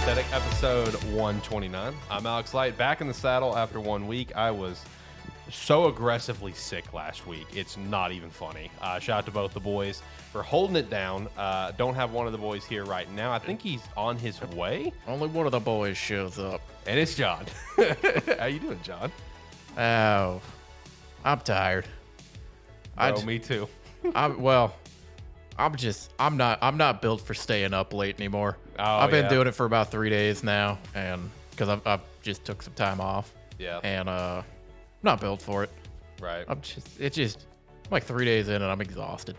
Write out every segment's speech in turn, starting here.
Gamesthetic, episode 129. I'm Alex Light, back in the saddle after 1 week. I was so aggressively sick last week. It's not even funny. Shout out to both the boys for holding it down. Don't have one of the boys here right now. I think he's on his way. Only one of the boys shows up. And it's John. How you doing, John? Oh, I'm tired. Me too. I'm not built for staying up late anymore. Oh, I've been doing it for about 3 days now, and because I've just took some time off. Yeah. And I'm not built for it. Right. I'm like 3 days in and I'm exhausted.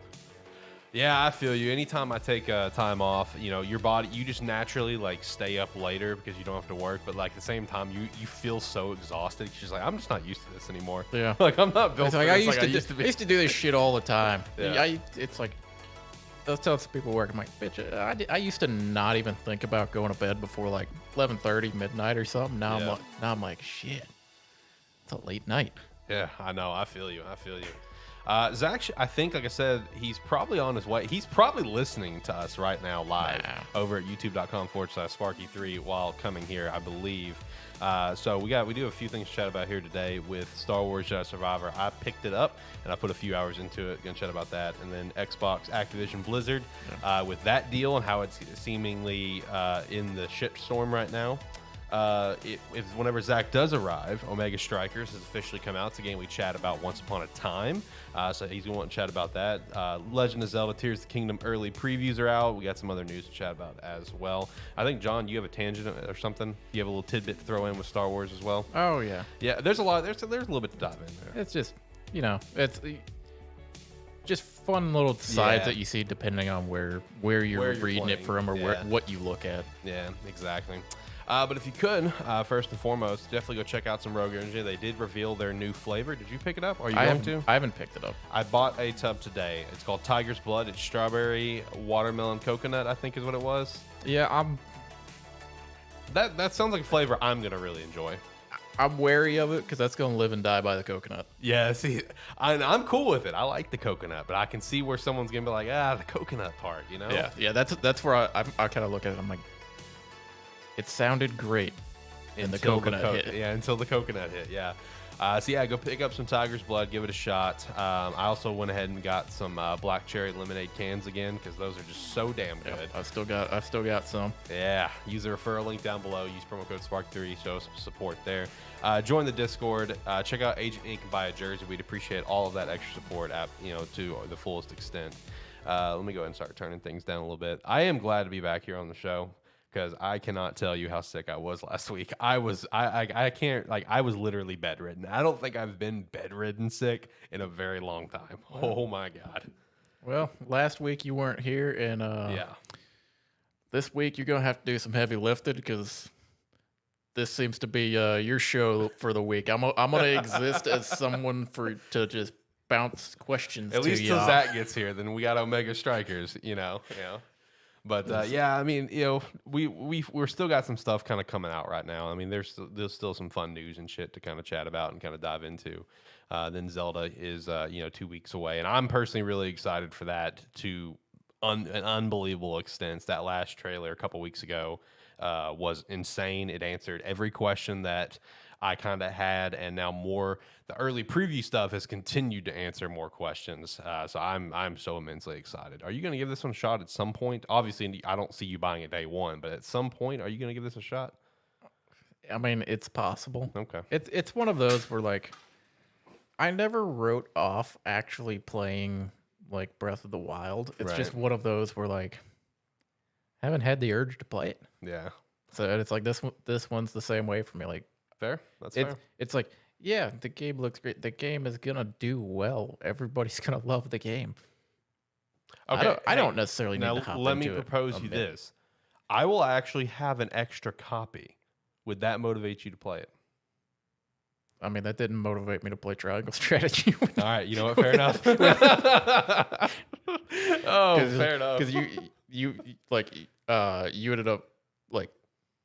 Yeah, I feel you. Anytime I take time off, you know, your body, you just naturally like stay up later because you don't have to work. But like at the same time, you feel so exhausted. You're just like, I'm just not used to this anymore. Yeah. Like I'm not built It's for like this. I used to do this shit all the time. Yeah. It's like, I'll tell some people work, I'm like, bitch, I used to not even think about going to bed before like 11:30, midnight or something. Now I'm like, shit, it's a late night. Yeah, I know. I feel you. Zach, I think, like I said, he's probably on his way. He's probably listening to us right now live over at youtube.com/Sparky3 while coming here, I believe. So we do have a few things to chat about here today with Star Wars Jedi Survivor. I picked it up and I put a few hours into it. Gonna chat about that, and then Xbox, Activision, Blizzard, with that deal and how it's seemingly in the shitstorm right now. Whenever Zach does arrive, Omega Strikers has officially come out. It's a game we chat about once upon a time. So he's going to want to chat about that. Legend of Zelda Tears of the Kingdom early previews are out. We got some other news to chat about as well. I think, John, you have a tangent or something? You have a little tidbit to throw in with Star Wars as well? Oh, yeah. Yeah, there's a lot. There's a little bit to dive in there. It's just, it's just fun little sides that you see depending on where you're reading it from or what you look at. Yeah, exactly. But if you could, first and foremost, definitely go check out some Rogue Energy. They did reveal their new flavor. Did you pick it up? Are you going to? I haven't picked it up. I bought a tub today. It's called Tiger's Blood. It's strawberry, watermelon, coconut, I think is what it was. Yeah, That sounds like a flavor I'm going to really enjoy. I'm wary of it because that's going to live and die by the coconut. Yeah, see, I'm cool with it. I like the coconut, but I can see where someone's going to be like, the coconut part, you know? Yeah, that's where I kind of look at it. I'm like, it sounded great until the coconut hit. Yeah, until the coconut hit, yeah. Go pick up some Tiger's Blood, give it a shot. I also went ahead and got some black cherry lemonade cans again because those are just so damn good. Yeah, I've still got some. Yeah, use the referral link down below. Use promo code SPARK3. Show some support there. Join the Discord. Check out Agent Ink and buy a jersey. We'd appreciate all of that extra support to the fullest extent. Let me go ahead and start turning things down a little bit. I am glad to be back here on the show, because I cannot tell you how sick I was last week. I was literally bedridden. I don't think I've been bedridden sick in a very long time. Oh my God. Well, last week you weren't here, and this week you're gonna have to do some heavy lifting because this seems to be your show for the week. I'm gonna exist as someone to just bounce questions. At least till Zach gets here, then we got Omega Strikers. But I mean, we're still got some stuff kind of coming out right now. I mean, there's still some fun news and shit to kind of chat about and kind of dive into. Then Zelda is 2 weeks away, and I'm personally really excited for that to an unbelievable extent. That last trailer a couple weeks ago was insane. It answered every question that I kind of had, and now the early preview stuff has continued to answer more questions. So I'm so immensely excited. Are you going to give this one a shot at some point? Obviously, I don't see you buying it day one, but at some point, are you going to give this a shot? I mean, it's possible. Okay. It's one of those where, like, I never wrote off actually playing, like, Breath of the Wild. It's just one of those where, like, I haven't had the urge to play it. Yeah. So it's like this one's the same way for me. Like, fair. That's fair. It's like, yeah, the game looks great. The game is gonna do well. Everybody's gonna love the game. Okay. I don't necessarily need to hop let me into it propose you this. I will actually have an extra copy. Would that motivate you to play it? I mean, that didn't motivate me to play Triangle Strategy. All right, you know what? Fair enough. Fair enough. Because you ended up like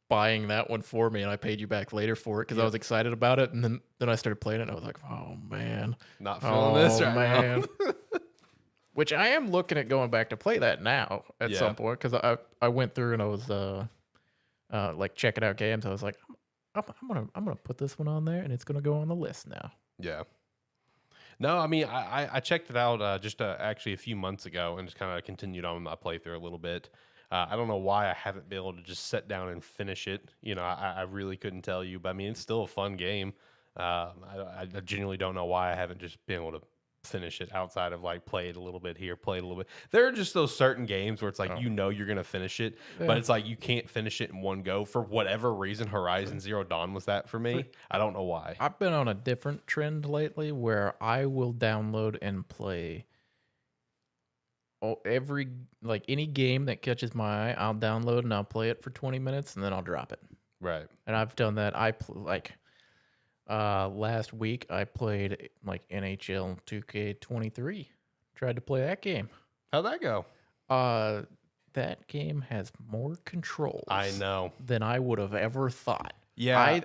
buying that one for me, and I paid you back later for it because I was excited about it, and then I started playing it, and I was like, oh man, not feeling this right now. Which I am looking at going back to play that now at some point because I went through and I was like checking out games. I was like, I'm gonna put this one on there, and it's gonna go on the list now. Yeah. No, I mean, I checked it out just actually a few months ago and just kind of continued on my playthrough a little bit. I don't know why I haven't been able to just sit down and finish it. You know, I really couldn't tell you, but I mean, it's still a fun game. I genuinely don't know why I haven't just been able to finish it outside of like play it a little bit here, play it a little bit. There are just those certain games where it's like you know you're gonna finish it, but it's like you can't finish it in one go for whatever reason. Horizon Zero Dawn was that for me. I don't know why. I've been on a different trend lately where I will download and play any game that catches my eye. I'll download and I'll play it for 20 minutes and then I'll drop it. Right. And I've done that. Last week I played like NHL 2K23. Tried to play that game. How'd that go? That game has more controls. I know. Than I would have ever thought. Yeah.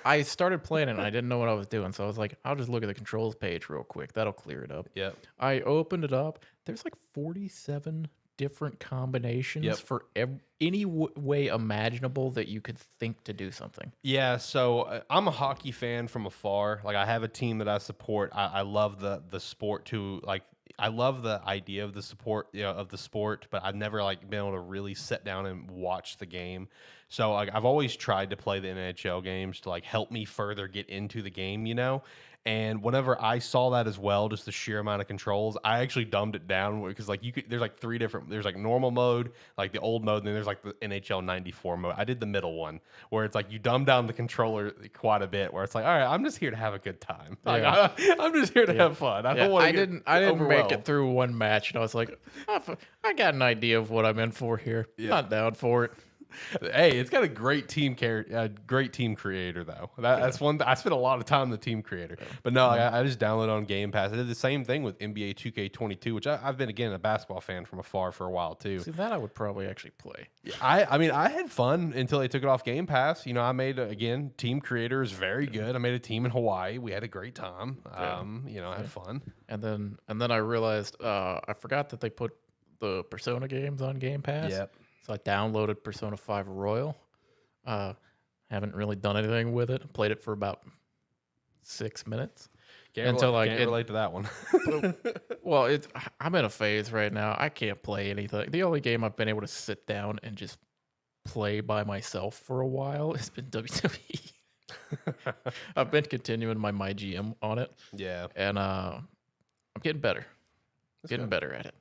I started playing it and I didn't know what I was doing, so I was like, I'll just look at the controls page real quick. That'll clear it up. Yep. I opened it up. There's like 47 different combinations for any way imaginable that you could think to do something. Yeah, so I'm a hockey fan from afar. Like I have a team that I support. I love the sport too. Like I love the idea of the support, of the sport, but I've never like been able to really sit down and watch the game. So like I've always tried to play the NHL games to like help me further get into the game, you know. And whenever I saw that as well, just the sheer amount of controls, I actually dumbed it down because like there's like three different, there's like normal mode, like the old mode, and then there's like the NHL 94 mode. I did the middle one where it's like you dumb down the controller quite a bit, where it's like, all right, I'm just here to have a good time. Like, I'm just here to have fun. I don't want to. I didn't make it through one match, and I was like, I got an idea of what I'm in for here. Yeah. Not down for it. Hey, it's got a great team creator though. That's one. I spent a lot of time on the team creator, but no, I just downloaded on Game Pass. I did the same thing with NBA 2K22, which I've been again a basketball fan from afar for a while too. See, that I would probably actually play. I mean, I had fun until they took it off Game Pass. You know, I made again team creator is very good. I made a team in Hawaii. We had a great time. You know, I had fun. And then I realized I forgot that they put the Persona games on Game Pass. Yep. So I downloaded Persona 5 Royal. Haven't really done anything with it. Played it for about 6 minutes. Can't relate to that one. Well, I'm in a phase right now. I can't play anything. The only game I've been able to sit down and just play by myself for a while has been WWE. I've been continuing my GM on it. Yeah. And I'm getting better. Better at it.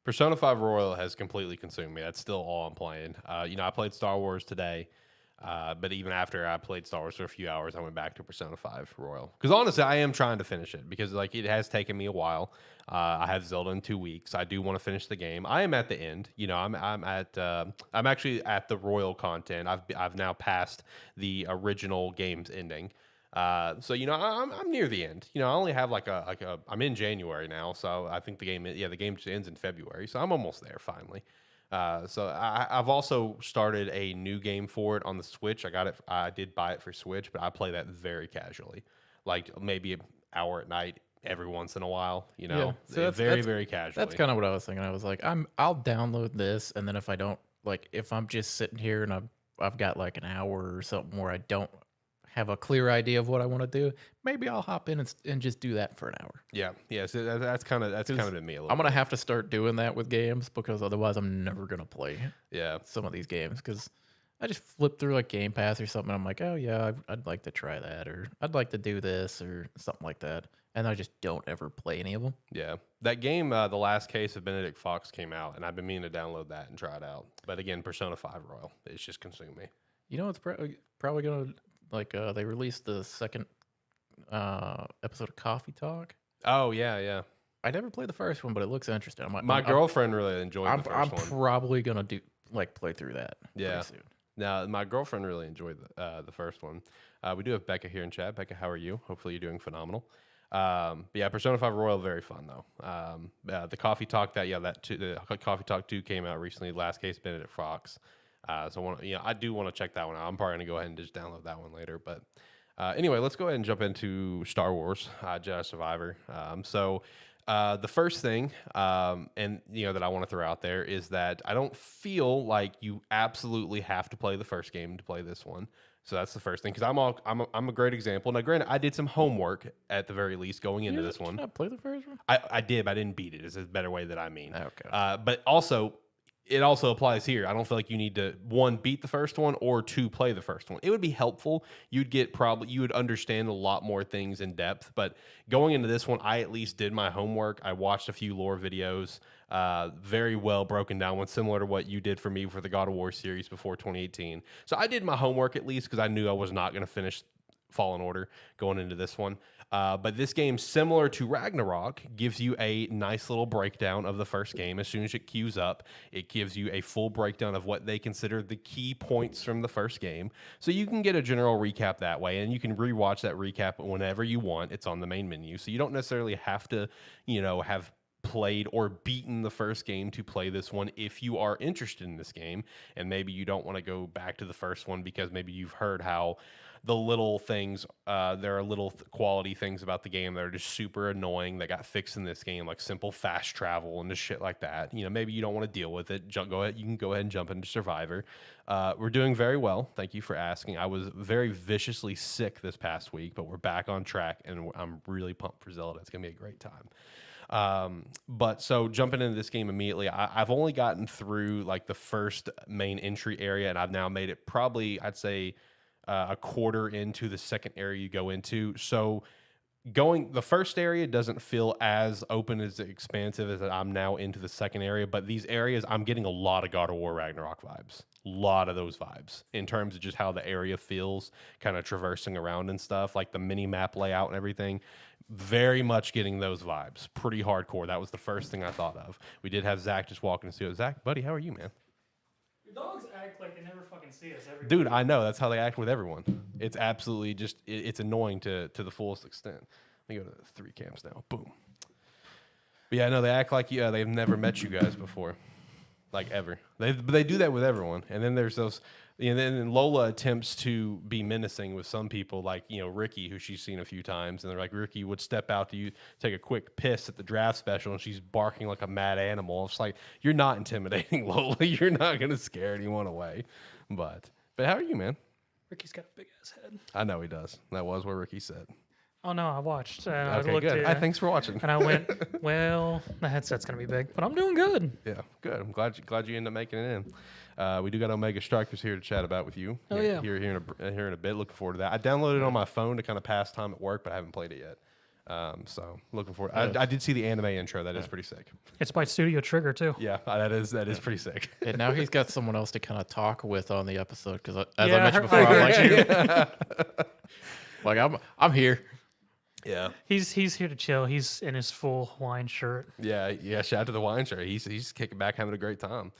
Persona 5 Royal has completely consumed me. That's still all I'm playing. You know, I played Star Wars today, but even after I played Star Wars for a few hours, I went back to Persona 5 Royal. Because honestly, I am trying to finish it because like it has taken me a while. I have Zelda in 2 weeks. I do want to finish the game. I am at the end. You know, I'm actually at the Royal content. I've now passed the original game's ending. So you know, I'm near the end. You know, I only have I'm in January now, so I think the game just ends in February, so I'm almost there finally. So I've also started a new game for it on the Switch. I did buy it for Switch, but I play that very casually, like maybe an hour at night every once in a while. You know, so very casually. That's kind of what I was thinking. I was like, I'll download this, and then if I don't if I'm just sitting here and I've got like an hour or something where I don't have a clear idea of what I want to do, maybe I'll hop in and just do that for an hour. Yeah. So that's kind of been me a little. I'm gonna have to start doing that with games because otherwise I'm never gonna play. Yeah. Some of these games because I just flip through like Game Pass or something. And I'm like, oh yeah, I'd like to try that, or I'd like to do this or something like that, and I just don't ever play any of them. Yeah, that game, The Last Case of Benedict Fox came out, and I've been meaning to download that and try it out. But again, Persona 5 Royal, it's just consumed me. You know, it's probably gonna. They released the second episode of Coffee Talk. Oh, yeah. I never played the first one, but it looks interesting. My girlfriend really enjoyed the first one. I'm probably going to play through that pretty soon. Now, my girlfriend really enjoyed the first one. We do have Becca here in chat. Becca, how are you? Hopefully you're doing phenomenal. But yeah, Persona 5 Royal, very fun, though. The Coffee Talk, the Coffee Talk 2 came out recently, Last Case Benedict Fox. So I do want to check that one out. I'm probably going to go ahead and just download that one later. But anyway, let's go ahead and jump into Star Wars Jedi Survivor. So The first thing, and that I want to throw out there is that I don't feel like you absolutely have to play the first game to play this one. So that's the first thing, because I'm a great example. Now, granted, I did some homework at the very least going into this one. Did you not play the first one? I did, but I didn't beat it. Is a better way that I mean. Okay. But also, it also applies here. I don't feel like you need to, one, beat the first one, or two, play the first one. It would be helpful. You would understand a lot more things in depth. But going into this one, I at least did my homework. I watched a few lore videos, very well broken down one, similar to what you did for me for the God of War series before 2018. So I did my homework at least, because I knew I was not going to finish Fallen Order going into this one. But this game, similar to Ragnarok, gives you a nice little breakdown of the first game. As soon as it queues up, it gives you a full breakdown of what they consider the key points from the first game. So you can get a general recap that way, and you can rewatch that recap whenever you want. It's on the main menu. So you don't necessarily have to, have played or beaten the first game to play this one if you are interested in this game, and maybe you don't want to go back to the first one because maybe you've heard how the little things, there are little quality things about the game that are just super annoying that got fixed in this game, like simple fast travel and just shit like that. Maybe you don't want to deal with it. You can go ahead and jump into Survivor. We're doing very well. Thank you for asking. I was very viciously sick this past week, but we're back on track, and I'm really pumped for Zelda. It's going to be a great time. But so jumping into this game immediately, I've only gotten through like the first main entry area, and I've now made it probably, I'd say, a quarter into the second area you go into. So the first area doesn't feel as open, as expansive as I'm now into the second area, but these areas, I'm getting a lot of God of War Ragnarok vibes. A lot of those vibes in terms of just how the area feels, kind of traversing around and stuff, like the mini map layout and everything. Very much getting those vibes. Pretty hardcore. That was the first thing I thought of. We did have Zach just walking to see it. Zach, buddy, how are you, man? Your dogs act like they never fucking see us every Dude, week. I know. That's how they act with everyone. It's absolutely just, it's annoying to the fullest extent. Let me go to the 3 camps now. Boom. But yeah, no, they act like they've never met you guys before. Like, ever. They do that with everyone. And then there's those, then Lola attempts to be menacing with some people, like, Ricky, who she's seen a few times. And they're like, Ricky would step out to take a quick piss at the draft special, and she's barking like a mad animal. It's like, you're not intimidating, Lola. You're not going to scare anyone away. But how are you, man? Ricky's got a big ass head. I know he does. That was what Ricky said. Oh no, I watched. Okay, I looked good. at, Thanks for watching. And I went, well, the headset's gonna be big, but I'm doing good. Yeah, good. I'm glad you ended up making it in. We do got Omega Strikers here to chat about with you. Oh yeah. Here in a bit. Looking forward to that. I downloaded it on my phone to kind of pass time at work, but I haven't played it yet. So looking forward. I did see the anime intro. That is pretty sick. It's by Studio Trigger too. Yeah, that is pretty sick. And now he's got someone else to kind of talk with on the episode, because as I Yeah, mentioned I before, heard like I'm here. Yeah. He's here to chill. He's in his full Hawaiian shirt. Yeah. Shout out to the wine shirt. He's kicking back, having a great time.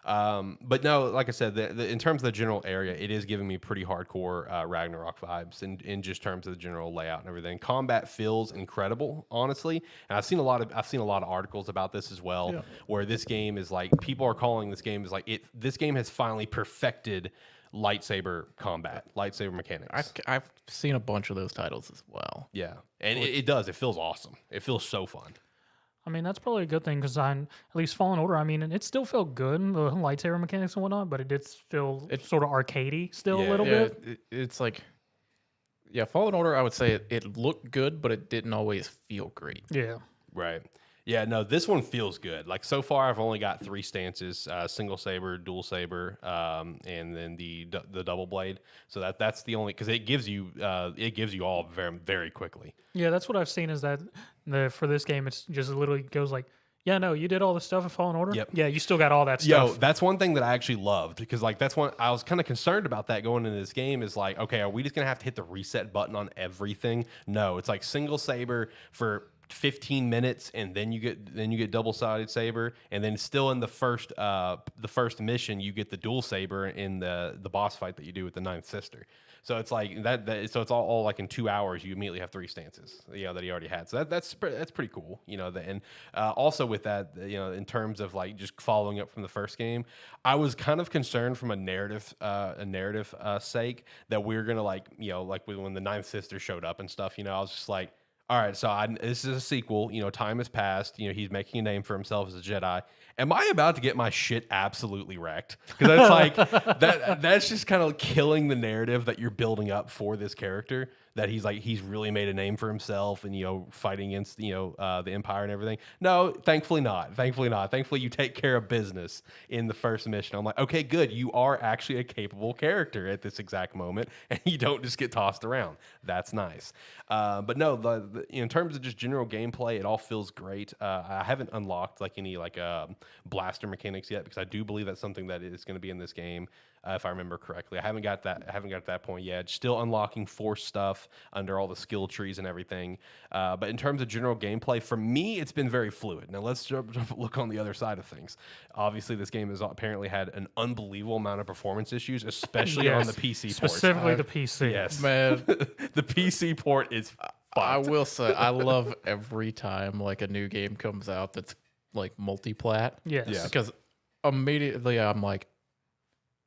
But no, like I said, in terms of the general area, it is giving me pretty hardcore Ragnarok vibes in just terms of the general layout and everything. Combat feels incredible, honestly, and I've seen a lot of articles about this as well, where this game is like, people are calling this game is like this game has finally perfected lightsaber combat, lightsaber mechanics. I've seen a bunch of those titles as well. Yeah, and it does. It feels awesome. It feels so fun. I mean, that's probably a good thing, because at least Fallen Order, I mean, it still felt good, the lightsaber mechanics and whatnot, but it did feel sort of arcadey still a little bit. It's like, Fallen Order, I would say it looked good, but it didn't always feel great. Yeah. Right. Yeah, no, this one feels good. Like, so far, I've only got 3 stances: single saber, dual saber, and then the double blade. So that's the only, because it gives you all very, very quickly. Yeah, that's what I've seen, is that for this game, it's just literally goes like, yeah, no, you did all the stuff in Fallen Order. Yep. Yeah, you still got all that stuff. Yo, that's one thing that I actually loved, because like that's one I was kind of concerned about that going into this game, is like, okay, are we just gonna have to hit the reset button on everything? No, it's like single saber for 15 minutes, and then you get double-sided saber, and then still in the first mission you get the dual saber in the boss fight that you do with the ninth sister. So it's like that so it's all like in 2 hours you immediately have 3 stances that he already had. So that's pretty cool, and also with that, in terms of like just following up from the first game, I was kind of concerned from a narrative sake that we were gonna like when the ninth sister showed up and stuff, I was just like, All right, so this is a sequel. You know, time has passed. You know, he's making a name for himself as a Jedi. Am I about to get my shit absolutely wrecked? Because that's like that's just kind of killing the narrative that you're building up for this character. That he's really made a name for himself, and fighting against the Empire and everything. No, thankfully not. Thankfully not. Thankfully you take care of business in the first mission. I'm like, okay, good. You are actually a capable character at this exact moment, and you don't just get tossed around. That's nice. But no, in terms of just general gameplay, it all feels great. I haven't unlocked like any blaster mechanics yet, because I do believe that's something that is going to be in this game. If I remember correctly, I haven't got to that point yet. Still unlocking Force stuff under all the skill trees and everything. But in terms of general gameplay, for me, it's been very fluid. Now let's look on the other side of things. Obviously, this game has apparently had an unbelievable amount of performance issues, especially on the PC port. Specifically the PC. Yes, Man, the PC port is I will say, I love every time like a new game comes out that's like multi-plat. Yes. Yeah. Because immediately I'm like,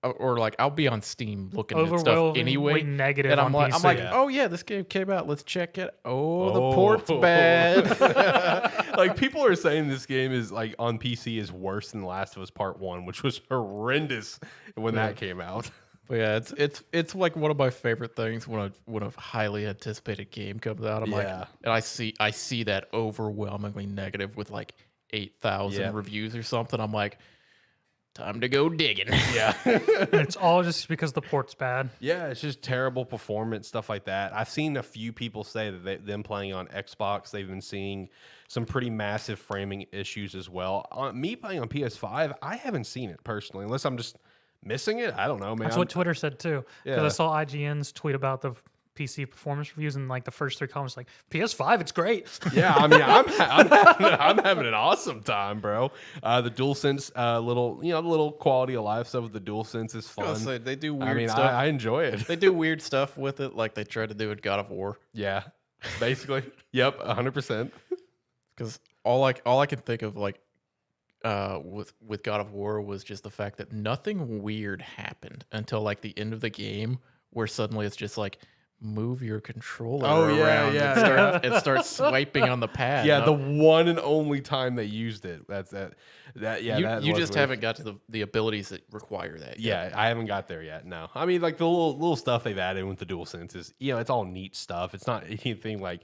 or like I'll be on Steam looking at stuff anyway, negative, and I'm on like, PC. oh yeah, this game came out. Let's check it. Oh, the port's bad. Like people are saying this game is like on PC is worse than The Last of Us Part 1, which was horrendous when that came out. But yeah, it's like one of my favorite things when a highly anticipated game comes out. I'm like, and I see that overwhelmingly negative with like 8,000 reviews or something. I'm like, time to go digging. Yeah. And it's all just because the port's bad. Yeah, it's just terrible performance, stuff like that. I've seen a few people say that them playing on Xbox, they've been seeing some pretty massive framing issues as well. Me playing on PS5, I haven't seen it personally, unless I'm just missing it. I don't know, man. That's what Twitter said too. Because Yeah. I saw IGN's tweet about the PC performance reviews, and like the first 3 comments like PS5, it's great. Yeah, I mean, I'm having an awesome time, bro. The DualSense, little quality of life stuff with the DualSense is fun. Say, they do weird stuff. I enjoy it. They do weird stuff with it, like they tried to do with God of War. Yeah, basically. Yep, 100%. Because all I can think of like with God of War was just the fact that nothing weird happened until like the end of the game, where suddenly it's just like, move your controller around and start swiping on the pad. Yeah, the one and only time they used it. That's that. You just haven't got to the abilities that require that yet. Yeah, I haven't got there yet. No, I mean like the little stuff they've added with the DualSense is it's all neat stuff. It's not anything like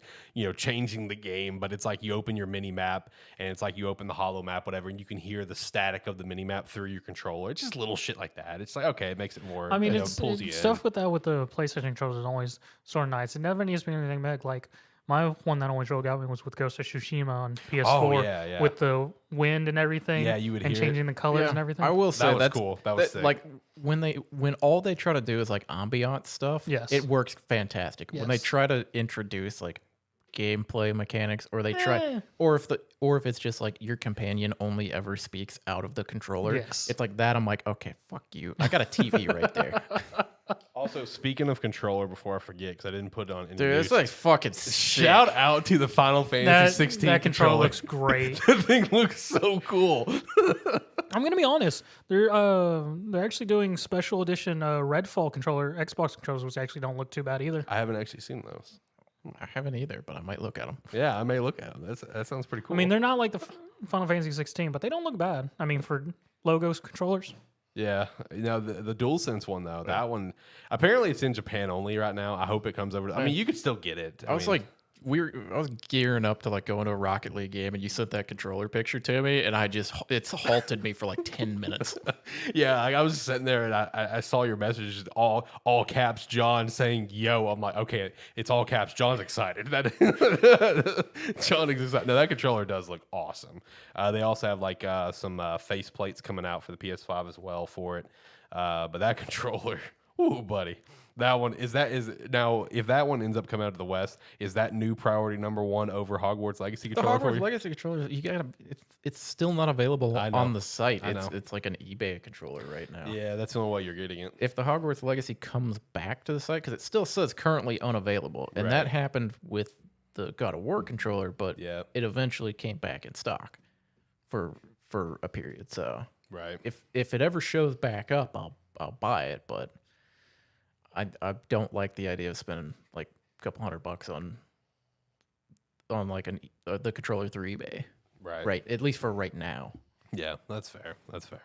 changing the game, but it's like you open your mini map and it's like you open the hollow map, whatever, and you can hear the static of the mini map through your controller. It's just little shit like that. It's like okay, it makes it more. I mean, pulls you stuff in. with that with the PlayStation controllers is always sort of nice. It never needs to be anything big. Like my one that always really got me was with Ghost of Tsushima on PS4 with the wind and everything. Yeah, you would and hear changing the colors and everything. I will say that was that's cool. That was sick. Like when all they try to do is like ambient stuff. Yes, it works fantastic. Yes. When they try to introduce like gameplay mechanics, or they try, or if it's just like your companion only ever speaks out of the controller. Yes. It's like that. I'm like, okay, fuck you. I got a TV right there. Also, speaking of controller, before I forget, because I didn't put it on any Dude, news, it's like fucking shout out to the Final Fantasy 16 that controller controller. looks great. The thing looks so cool. I'm gonna be honest. They're actually doing special edition Redfall controller Xbox controllers, which actually don't look too bad either. I haven't actually seen those. I haven't either, but I might look at them. Yeah, I may look at them. That sounds pretty cool. I mean, they're not like the Final Fantasy 16, but they don't look bad. I mean, for logos controllers. yeah, the DualSense one though, that one apparently it's in Japan only right now. I hope it comes over. I mean, you could still get it. I was gearing up to like go into a Rocket League game, and you sent that controller picture to me, and it's halted me for like 10 minutes. Yeah, I was sitting there and I saw your message, all caps, John saying "yo." I'm like, okay, it's all caps. John's excited. John is excited. No, that controller does look awesome. They also have like some face plates coming out for the PS5 as well for it. But that controller, ooh, buddy. That one is now. If that one ends up coming out of the West, is that new priority #1 over Hogwarts Legacy The controller? Hogwarts Legacy controller, it's still not available on the site. I know. It's like an eBay controller right now. Yeah, that's the only way you're getting it. If the Hogwarts Legacy comes back to the site, because it still says currently unavailable, and that happened with the God of War controller, but it eventually came back in stock for a period. So if it ever shows back up, I'll buy it, but I don't like the idea of spending like a couple $100 on on like the controller through eBay. Right. At least for right now. Yeah, that's fair. That's fair.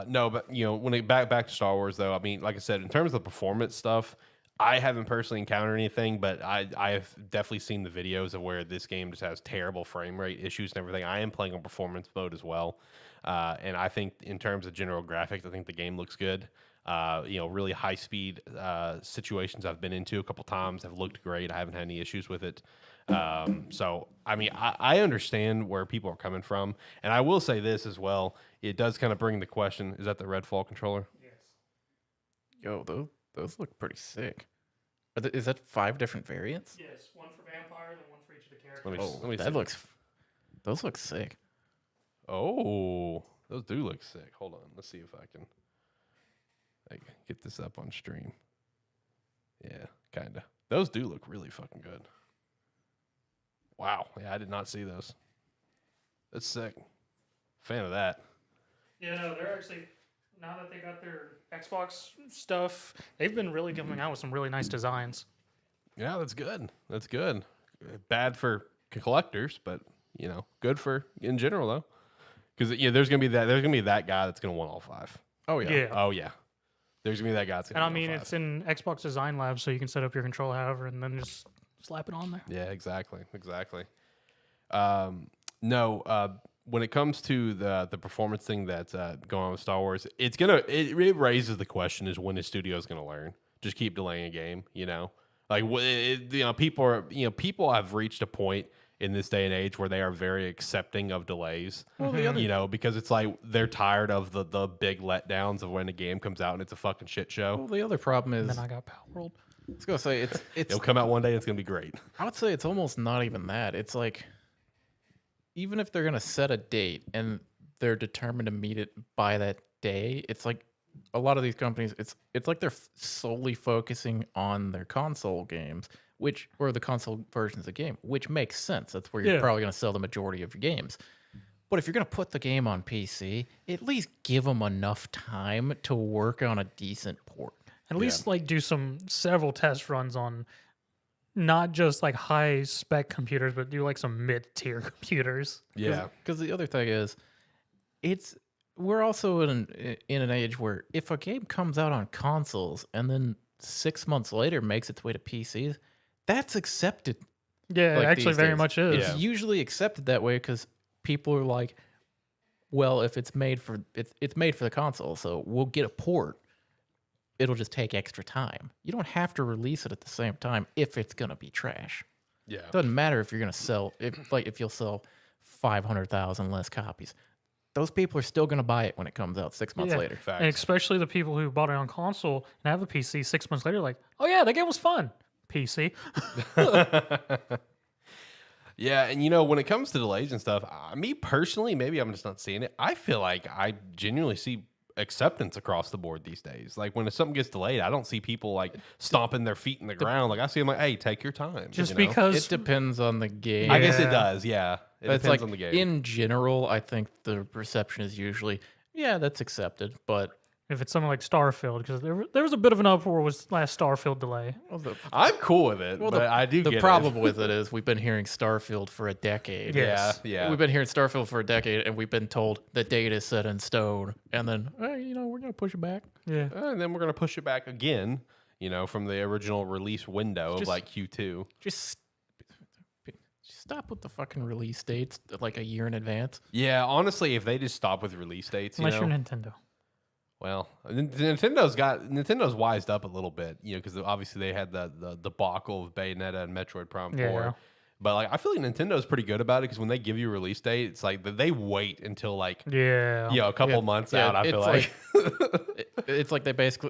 No, but when it back to Star Wars though, I mean, like I said, in terms of the performance stuff, I haven't personally encountered anything, but I've definitely seen the videos of where this game just has terrible frame rate issues and everything. I am playing on performance mode as well, and I think in terms of general graphics, I think the game looks good. Really high speed situations I've been into a couple times have looked great. I haven't had any issues with it. So, I mean, I understand where people are coming from. And I will say this as well. It does kind of bring the question, is that the Redfall controller? Yes. Yo, those look pretty sick. Is that 5 different variants? Yes, one for vampire, then one for each of the characters. Those look sick. Oh, those do look sick. Hold on. Let's see if I can get this up on stream. Yeah, kind of. Those do look really fucking good. Wow. Yeah, I did not see those. That's sick. Fan of that. Yeah, no, they're actually, now that they got their Xbox stuff, they've been really coming out with some really nice designs. Yeah, that's good. That's good. Bad for collectors, but good for in general though. Because there's gonna be that guy that's gonna want all 5. Oh yeah. Oh yeah. There's gonna be that guy that's gonna and I mean it's in Xbox Design Lab, so you can set up your controller however and then just slap it on there. Yeah, exactly. When it comes to the performance thing that's going on with Star Wars, it raises the question: is when the studio's going to learn? Just keep delaying a game, people have reached a point in this day and age where they are very accepting of delays. Well, because it's like they're tired of the big letdowns of when a game comes out and it's a fucking shit show. Well, the other problem is, and then I got Power World. I was gonna say it'll come out one day. It's gonna be great. I would say it's almost not even that. It's like, even if they're gonna set a date and they're determined to meet it by that day, it's like a lot of these companies. It's like they're solely focusing on their console games, or the console versions of the game, which makes sense. That's where you're probably gonna sell the majority of your games. But if you're gonna put the game on PC, at least give them enough time to work on a decent port. At least do several test runs on not just like high spec computers, but do like some mid tier computers. Yeah, because the other thing is, we're also in an age where if a game comes out on consoles and then 6 months later makes its way to PCs, that's accepted. Yeah, it actually very much is. It's usually accepted that way because people are like, well, if it's made for the console, so we'll get a port. It'll just take extra time. You don't have to release it at the same time if it's gonna be trash. Yeah, it doesn't matter if you're gonna sell if you'll sell 500,000 less copies. Those people are still gonna buy it when it comes out 6 months later. Facts. And especially the people who bought it on console and have a PC 6 months later, like, oh yeah, that game was fun. PC. Yeah, and when it comes to delays and stuff, me personally, maybe I'm just not seeing it. I feel like I genuinely see acceptance across the board these days. Like when something gets delayed, I don't see people like stomping their feet in the ground. Like I see them like, hey, take your time. Just because it depends on the game. I guess it does. Yeah, it depends on the game. In general, I think the reception is usually, that's accepted. But if it's something like Starfield, because there was a bit of an uproar with last Starfield delay. I'm cool with it, but I do. The problem with it is we've been hearing Starfield for a decade. Yes. Yeah. We've been hearing Starfield for a decade, and we've been told the date is set in stone, and then we're gonna push it back. Yeah, and then we're gonna push it back again. From the original release window of like Q2. Just stop with the fucking release dates like a year in advance. Yeah, honestly, if they just stop with release dates, unless you're Nintendo. Well, Nintendo's wised up a little bit, because obviously they had the debacle of Bayonetta and Metroid Prime 4. Yeah. But like, I feel like Nintendo's pretty good about it because when they give you a release date, it's like they wait until like a couple months out. I feel like it's like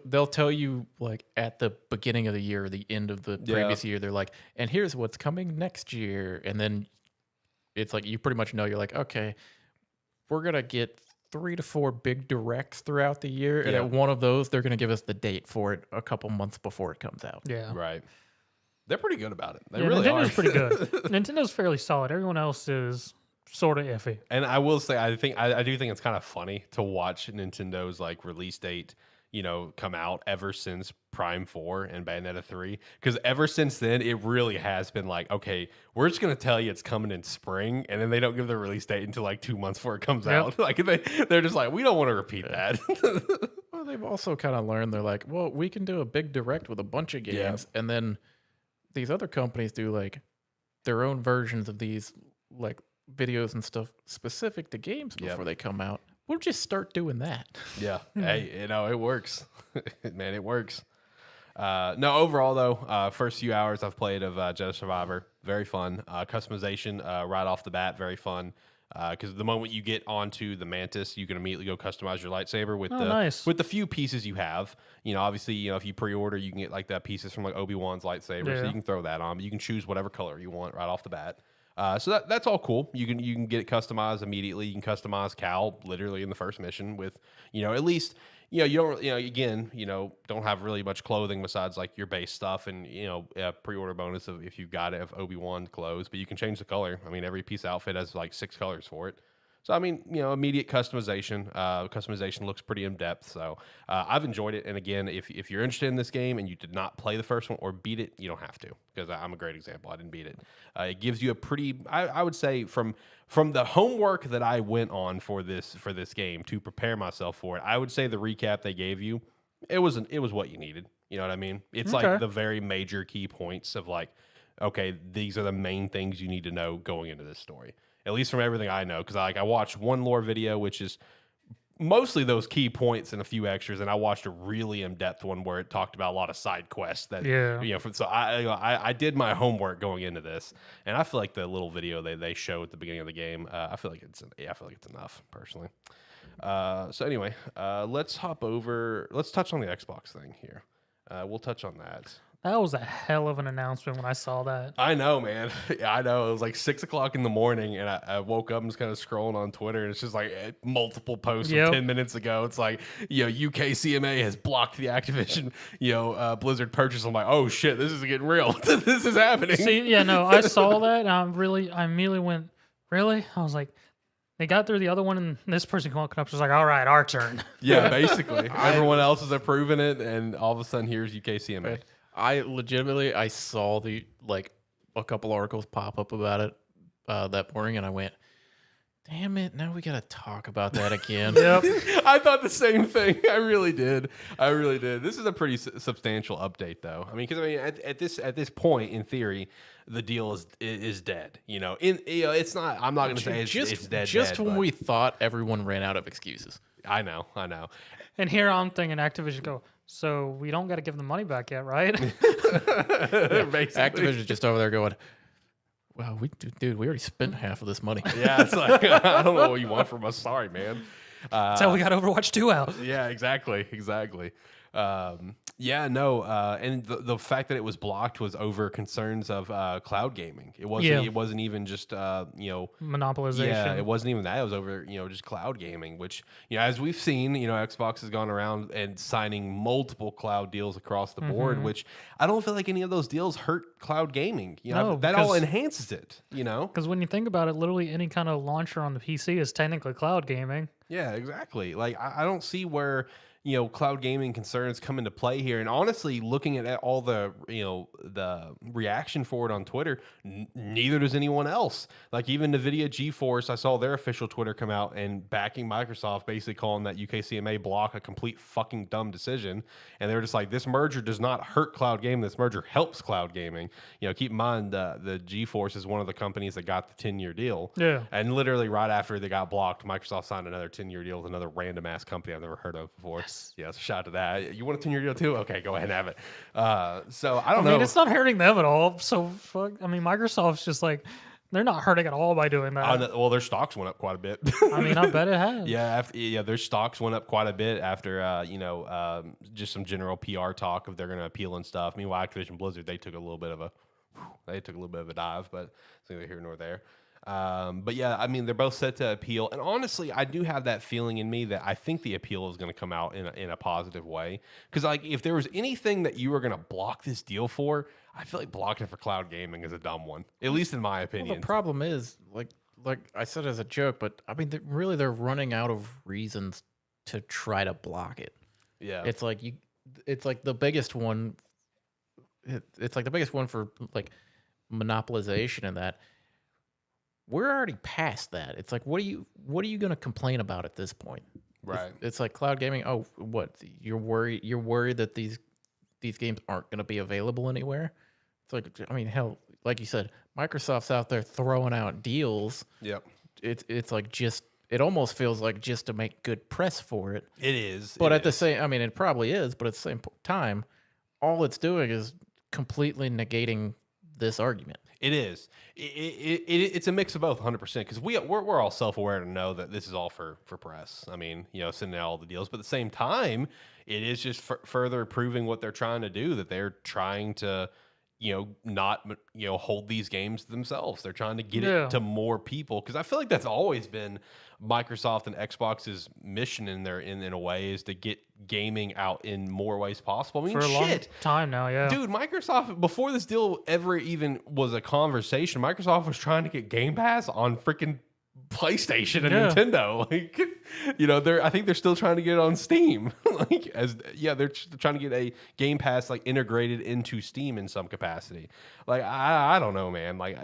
they'll tell you like at the beginning of the year or the end of the previous year. They're like, and here's what's coming next year, and then it's like you pretty much know. You're like, okay, we're gonna get 3 to 4 big directs throughout the year, and at one of those, they're going to give us the date for it a couple months before it comes out. Yeah, right. They're pretty good about it. They really Nintendo's are. pretty good. Nintendo's fairly solid. Everyone else is sort of iffy. And I will say, I do think it's kind of funny to watch Nintendo's like release date, come out ever since Prime 4 and Bayonetta 3, because ever since then it really has been like, okay, we're just gonna tell you it's coming in spring, and then they don't give the release date until like 2 months before it comes out. Like they're just like, we don't want to repeat that. Well, they've also kind of learned, they're like, well, we can do a big direct with a bunch of games, and then these other companies do like their own versions of these like videos and stuff specific to games before they come out. We'll just start doing that. Yeah. Hey, it works. Man, it works. No, overall, though, first few hours I've played of Jedi Survivor, very fun. Customization right off the bat, very fun. Because the moment you get onto the Mantis, you can immediately go customize your lightsaber with with the few pieces you have. You know, obviously, you know, if you pre-order, you can get like the pieces from like Obi-Wan's lightsaber, so you can throw that on. But you can choose whatever color you want right off the bat. So that's all cool. You can get it customized immediately. You can customize Cal literally in the first mission with, you know, at least, you know, you don't, you know, again, you know, don't have really much clothing besides like your base stuff and, you know, pre-order bonus of if you've got it of Obi-Wan clothes, but you can change the color. I mean, every piece of outfit has like 6 colors for it. So, I mean, you know, immediate customization. Customization looks pretty in-depth. So, I've enjoyed it. And again, if you're interested in this game and you did not play the first one or beat it, you don't have to, because I'm a great example. I didn't beat it. It gives you a pretty, I would say, from the homework that I went on for this game to prepare myself for it, I would say the recap they gave you, it was what you needed. You know what I mean? It's like the very major key points of like, okay, these are the main things you need to know going into this story. At least from everything I know, because I watched one lore video, which is mostly those key points and a few extras, and I watched a really in-depth one where it talked about a lot of side quests. That you know, so I did my homework going into this, and I feel like the little video they show at the beginning of the game, I feel like it's enough personally. So anyway, let's hop over. Let's touch on the Xbox thing here. We'll touch on that. That was a hell of an announcement when I saw that. I know, man. Yeah, I know. It was like 6 o'clock in the morning, and I woke up and was kind of scrolling on Twitter, and it's just like multiple posts from 10 minutes ago. It's like, you know, UK CMA has blocked the Activision, you know, Blizzard purchase. I'm like, oh shit, this is getting real. This is happening. See, yeah, no, I saw that, and I immediately went, really? I was like, they got through the other one, and this person walking up was like, all right, our turn. Yeah, basically. Everyone else is approving it, and all of a sudden, here's UK CMA. I saw a couple articles pop up about it that morning, and I went, damn it, now we got to talk about that again. Yep. I thought the same thing. I really did. This is a pretty substantial update, though. I mean, because at this point, in theory, the deal is dead. You know, it's not. I'm not going to say it's dead. Just when we thought everyone ran out of excuses. I know. And here I'm thinking Activision go, so we don't got to give them money back yet, right? Activision's just over there going, well, we already spent half of this money. Yeah, it's like, I don't know what you want from us. Sorry, man. That's how we got Overwatch 2 out. Yeah, exactly. And the fact that it was blocked was over concerns of cloud gaming. It wasn't even just monopolization. Yeah, it wasn't even that. It was over just cloud gaming, which as we've seen, Xbox has gone around and signing multiple cloud deals across the board, which I don't feel like any of those deals hurt cloud gaming. That all enhances it. Because when you think about it, literally any kind of launcher on the PC is technically cloud gaming. Yeah, exactly. Like I don't see where cloud gaming concerns come into play here. And honestly, looking at all the the reaction for it on Twitter, neither does anyone else. Like even NVIDIA GeForce, I saw their official Twitter come out and backing Microsoft, basically calling that UKCMA block a complete fucking dumb decision. And they were just like, this merger does not hurt cloud gaming. This merger helps cloud gaming. Keep in mind the GeForce is one of the companies that got the 10-year deal. Yeah. And literally right after they got blocked, Microsoft signed another 10-year deal with another random ass company I've never heard of before. Yes, shout out to that. You want a 10-year deal too? Okay, go ahead and have it. So I don't know. I mean, it's not hurting them at all. So Microsoft's just like, they're not hurting at all by doing that. Well, their stocks went up quite a bit. I mean, I bet it has. Yeah, their stocks went up quite a bit after just some general PR talk of they're going to appeal and stuff. Meanwhile, Activision Blizzard, they took a little bit of a dive, but it's neither here nor there. But yeah, I mean, they're both set to appeal. And honestly, I do have that feeling in me that I think the appeal is going to come out in a positive way. Because like, if there was anything that you were going to block this deal for, I feel like blocking it for cloud gaming is a dumb one, at least in my opinion. Well, the problem is, like I said as a joke, but I mean, they're running out of reasons to try to block it. Yeah. It's like it's like the biggest one. It's like the biggest one for like monopolization and that. We're already past that. It's like, what are you going to complain about at this point? Right. It's like cloud gaming. Oh, what? You're worried that these games aren't going to be available anywhere. It's like, I mean, hell, like you said, Microsoft's out there throwing out deals. Yep. It's like it almost feels like just to make good press for it. It is. But the same, I mean, it probably is. But at the same time, all it's doing is completely negating this argument. It is. It's a mix of both, 100%. Because we're all self-aware to know that this is all for press. I mean, sending out all the deals, but at the same time, it is just further proving what they're trying to do. That they're trying to, not hold these games to themselves. They're trying to get it to more people. Because I feel like that's always been Microsoft and Xbox's mission in a way, is to get gaming out in more ways possible. I mean, for a long time now, yeah. Dude, Microsoft, before this deal ever even was a conversation, Microsoft was trying to get Game Pass on freaking PlayStation and Nintendo. Like, I think they're still trying to get it on Steam. They're trying to get a Game Pass like integrated into Steam in some capacity. Like, I don't know, man. Like,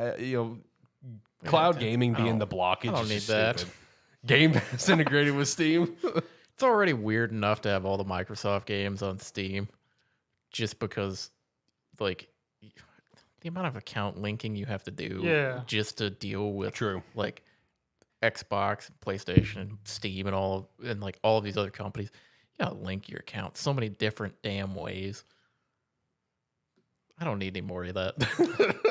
cloud gaming being the blockage. I don't need that. Game Pass integrated with Steam. It's already weird enough to have all the Microsoft games on Steam, just because, like, the amount of account linking you have to do just to deal with, like, Xbox, PlayStation, Steam, and all of these other companies. You gotta link your account so many different damn ways. I don't need any more of that.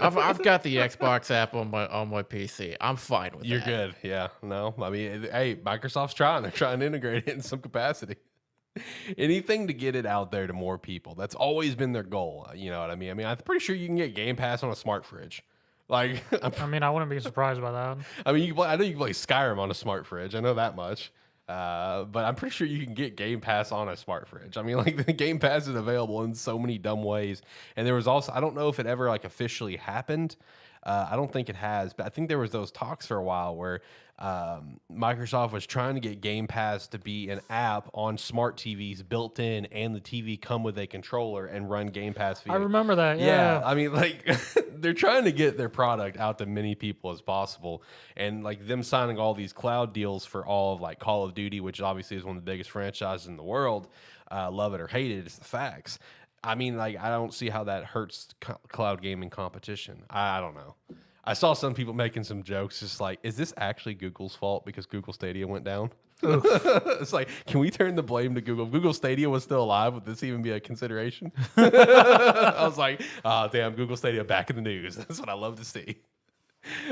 I've got the Xbox app on my PC. I'm fine with that. You're good. Yeah. No, I mean, hey, Microsoft's trying. They're trying to integrate it in some capacity. Anything to get it out there to more people. That's always been their goal. You know what I mean? I mean, I'm pretty sure you can get Game Pass on a smart fridge. Like, I mean, I wouldn't be surprised by that. I mean, I know you can play Skyrim on a smart fridge. I know that much. But I'm pretty sure you can get Game Pass on a smart fridge. I mean, like, the Game Pass is available in so many dumb ways. And there was also, I don't know if it ever like officially happened. I don't think it has, but I think there was those talks for a while where Microsoft was trying to get Game Pass to be an app on smart TVs built in, and the TV come with a controller and run Game Pass via. I remember that. Yeah. I mean, like, they're trying to get their product out to many people as possible, and like them signing all these cloud deals for all of like Call of Duty, which obviously is one of the biggest franchises in the world. Love it or hate it, it's the facts. I mean, like, I don't see how that hurts cloud gaming competition. I don't know. I saw some people making some jokes, just like, is this actually Google's fault because Google Stadia went down? It's like, can we turn the blame to Google? If Google Stadia was still alive, would this even be a consideration? I was like, oh, damn, Google Stadia back in the news. That's what I love to see.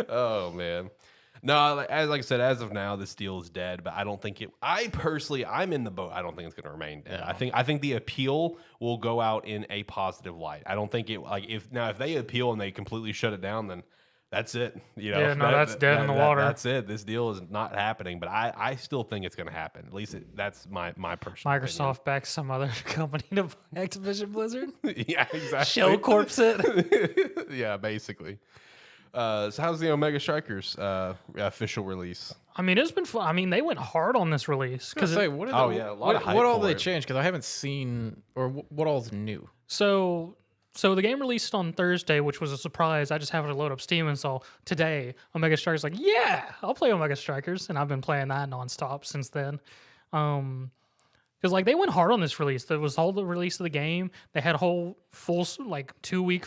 Oh, man. No, like I said, as of now, this deal is dead. But I don't think it. I personally, I'm in the boat. I don't think it's going to remain dead. No. I think the appeal will go out in a positive light. I don't think it like if they appeal and they completely shut it down, then that's it. That's dead in the water. That's it. This deal is not happening. But I still think it's going to happen. At least that's my personal. Microsoft backs some other company to buy Activision Blizzard. Yeah, exactly. Shell Corp's it. Yeah, basically. So how's the Omega Strikers official release? I mean, it's been fun. I mean, they went hard on this release. What all they changed? Because I haven't seen, or what all's new? So the game released on Thursday, which was a surprise. I just happened to load up Steam and saw today Omega Strikers. Like, yeah, I'll play Omega Strikers, and I've been playing that nonstop since then. Because like they went hard on this release. There was all the release of the game. They had a whole full 2-week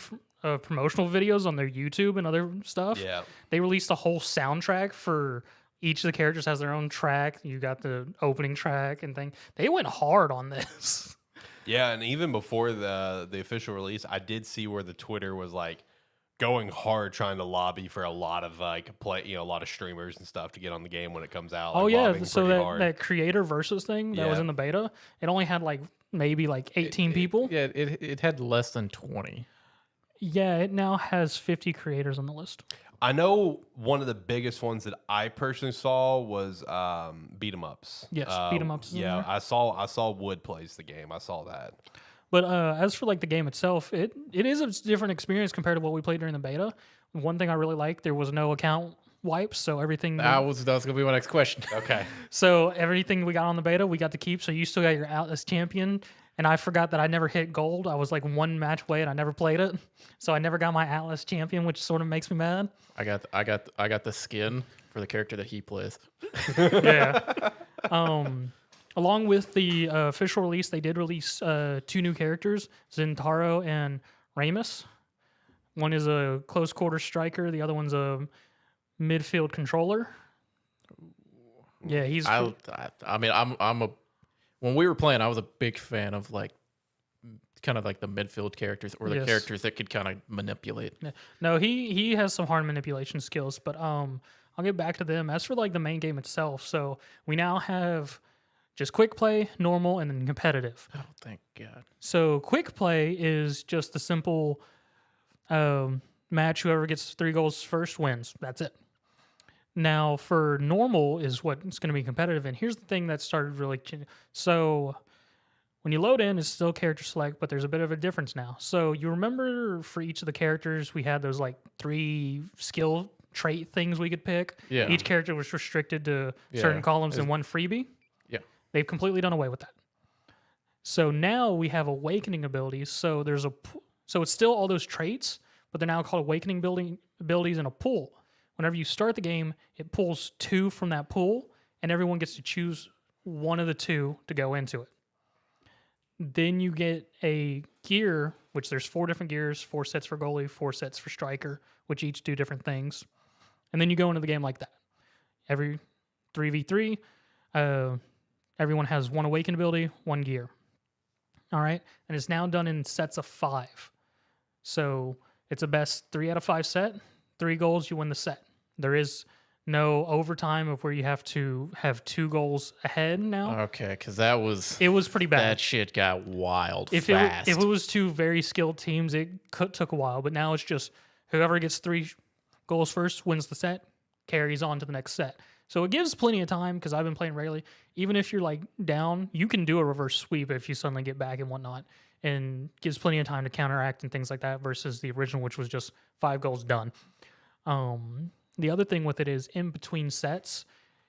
promotional videos on their YouTube and other stuff. Yeah, they released a whole soundtrack for each of the characters. Has their own track. You got the opening track and thing. They went hard on this. Yeah, and even before the official release, I did see where the Twitter was like going hard trying to lobby for a lot of a lot of streamers and stuff to get on the game when it comes out. Oh yeah, so that creator versus thing that was in the beta, it only had maybe 18 people. Yeah, it had less than 20. Yeah, it now has 50 creators on the list. I know one of the biggest ones that I personally saw was beat 'em ups. Yes, beat 'em ups. Yeah, I saw Wood plays the game. I saw that. But as for the game itself, it is a different experience compared to what we played during the beta. One thing I really liked, there was no account wipes, so everything. That was gonna be my next question. Okay. So everything we got on the beta, we got to keep. So you still got your Atlas champion. and I forgot that I never hit gold. I was like one match away, and I never played it, so I never got my Atlas champion, which sort of makes me mad. I got the skin for the character that he plays. Yeah. Along with the official release, they did release 2 new characters, Zintaro and Ramus. One is a close quarter striker. The other one's a midfield controller. Yeah, he's. I mean, I'm a. When we were playing, I was a big fan of like, kind of like the midfield characters or the characters that could kind of manipulate. No, he has some hard manipulation skills, but I'll get back to them. As for like the main game itself, so we now have just quick play, normal, and then competitive. Oh, thank God. So quick play is just the simple match. Whoever gets 3 goals first wins. That's it. Now for normal is what's going to be competitive. And here's the thing that started really changing. So when you load in, it's still character select, but there's a bit of a difference now. So you remember for each of the characters, we had those like 3 skill trait things we could pick. Yeah. Each character was restricted to certain columns and 1 freebie. Yeah. They've completely done away with that. So now we have awakening abilities. So so it's still all those traits, but they're now called awakening abilities in a pool. Whenever you start the game, it pulls 2 from that pool, and everyone gets to choose one of the 2 to go into it. Then you get a gear, which there's 4 different gears, 4 sets for goalie, 4 sets for striker, which each do different things. And then you go into the game like that. Every 3v3, everyone has 1 awakened ability, 1 gear. All right? And it's now done in sets of 5. So it's a best 3 out of 5 set. 3 goals, you win the set. There is no overtime of where you have to have 2 goals ahead now. Okay, because it was pretty bad. That shit got wild if fast. If it was 2 very skilled teams, it took a while. But now it's just whoever gets 3 goals first wins the set, carries on to the next set. So it gives plenty of time because I've been playing regularly. Even if you're like down, you can do a reverse sweep if you suddenly get back and whatnot, and gives plenty of time to counteract and things like that versus the original, which was just 5 goals done. The other thing with it is in between sets,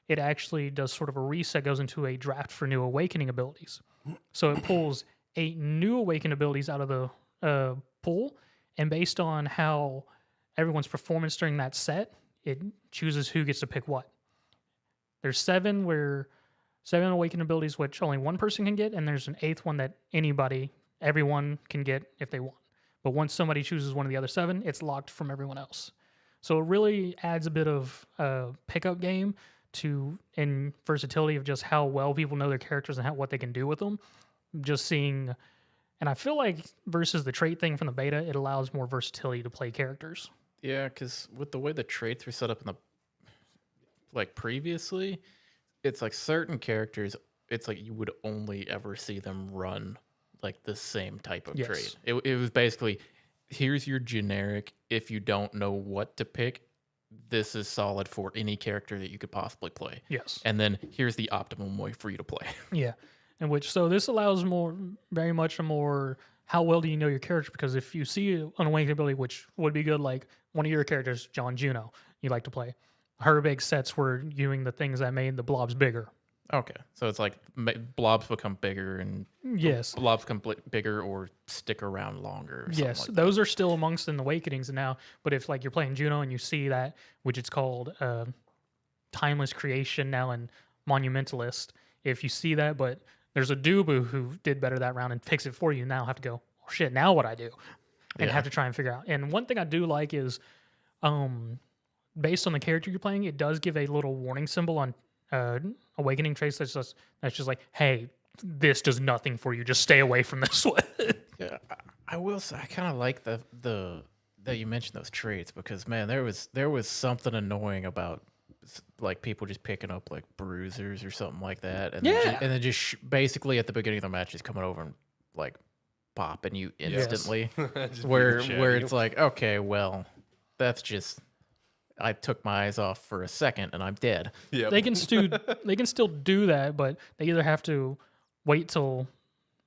it actually does sort of a reset, goes into a draft for new awakening abilities. So it pulls 8 new awakened abilities out of the pool, and based on how everyone's performance during that set, it chooses who gets to pick what. There's 7 awakened abilities which only 1 person can get, and there's an 8th one that everyone can get if they want. But once somebody chooses one of the other 7, it's locked from everyone else. So it really adds a bit of pickup game and versatility of just how well people know their characters and what they can do with them. Just seeing, and I feel like versus the trait thing from the beta, it allows more versatility to play characters. Yeah, because with the way the traits were set up in the previously, it's like certain characters, it's like you would only ever see them run like the same type of trait. It was basically, here's your generic. If you don't know what to pick, this is solid for any character that you could possibly play. Yes. And then here's the optimum way for you to play. Yeah. So this allows very much a more, how well do you know your character? Because if you see an awakened ability, which would be good, like one of your characters, John Juno, you like to play. Her big sets were doing the things that made the blobs bigger. Okay, so it's like blobs become bigger, and blobs become bigger or stick around longer. Or yes, like those are still amongst in the Awakenings now. But if like you're playing Juno and you see that, which it's called Timeless Creation now in Monumentalist, if you see that, but there's a Dubu who did better that round and fix it for you, now have to go, oh shit, now what I do, and have to try and figure out. And one thing I do like is, based on the character you're playing, it does give a little warning symbol on awakening traits that's just like, hey, this does nothing for you, just stay away from this one. Yeah, I will say I kind of like the that you mentioned those traits, because man, there was something annoying about like people just picking up like bruisers or something like that, and then just basically at the beginning of the match just coming over and like popping you instantly. where it's like, okay, well, that's just, I took my eyes off for a second and I'm dead. Yep. They can still do that, but they either have to wait till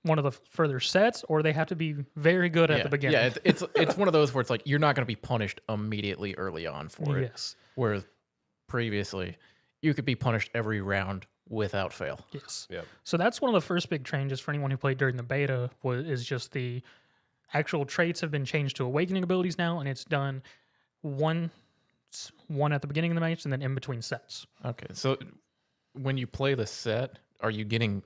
one of the further sets, or they have to be very good at the beginning. Yeah, it's one of those where it's like you're not going to be punished immediately early on for it. Yes. Whereas previously, you could be punished every round without fail. Yes. Yep. So that's one of the first big changes for anyone who played during the beta is just the actual traits have been changed to awakening abilities now, and it's done one at the beginning of the match and then in between sets. Okay, so when you play the set, are you getting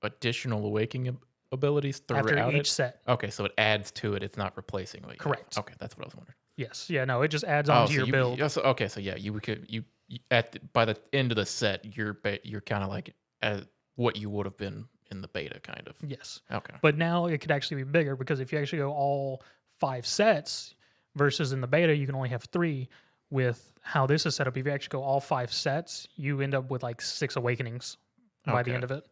additional awakening abilities throughout After each it? set. Okay, so it adds to it. It's not replacing what you Correct. have. Okay, that's what I was wondering. Yes. Yeah, no, it just adds on to your build. Okay, so yeah, by the end of the set, you're kind of like at what you would have been in the beta, kind of. Yes. Okay. But now it could actually be bigger because if you actually go all 5 sets versus in the beta, you can only have 3. With how this is set up, if you actually go all 5 sets, you end up with like 6 awakenings by the end of it.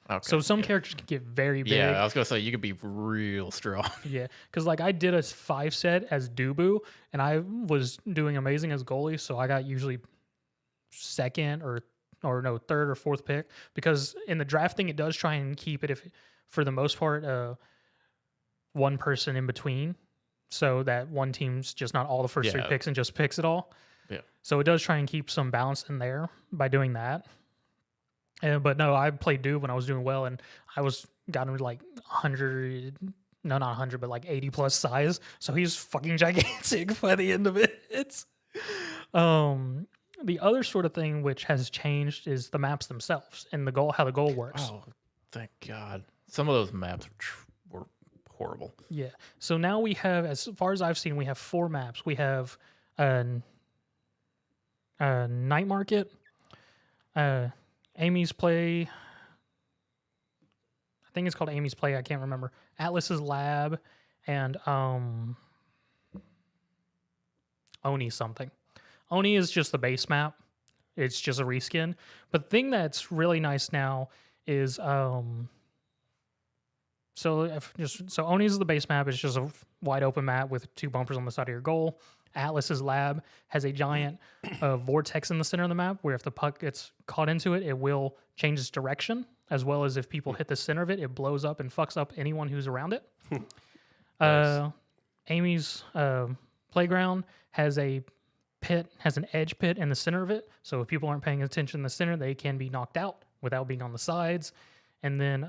Okay. So some characters can get very big. Yeah, I was gonna say you could be real strong. Yeah, because like I did a 5 set as Dubu, and I was doing amazing as goalie, so I got usually second or no, third or fourth pick, because in the drafting it does try and keep it, if for the most part, one person in between, so that one team's just not all the first 3 picks and just picks it all. Yeah. So it does try and keep some balance in there by doing that. But no, I played Doob when I was doing well, and I was gotten like 100, no, not 100, but like 80 plus size. So he's fucking gigantic by the end of it. It's the other sort of thing which has changed is the maps themselves and the goal, how the goal works. Oh, thank God! Some of those maps were horrible. Yeah. So now we have, as far as I've seen, we have 4 maps. We have a Night Market, Amy's Play. I think it's called Amy's Play. I can't remember. Atlas's Lab, and Oni something. Oni is just the base map. It's just a reskin. But the thing that's really nice now is so Oni is the base map. It's just a wide open map with 2 bumpers on the side of your goal. Atlas's Lab has a giant vortex in the center of the map where if the puck gets caught into it, it will change its direction, as well as if people hit the center of it, it blows up and fucks up anyone who's around it. Nice. Amy's Playground has an edge pit in the center of it, so if people aren't paying attention in the center, they can be knocked out without being on the sides. And then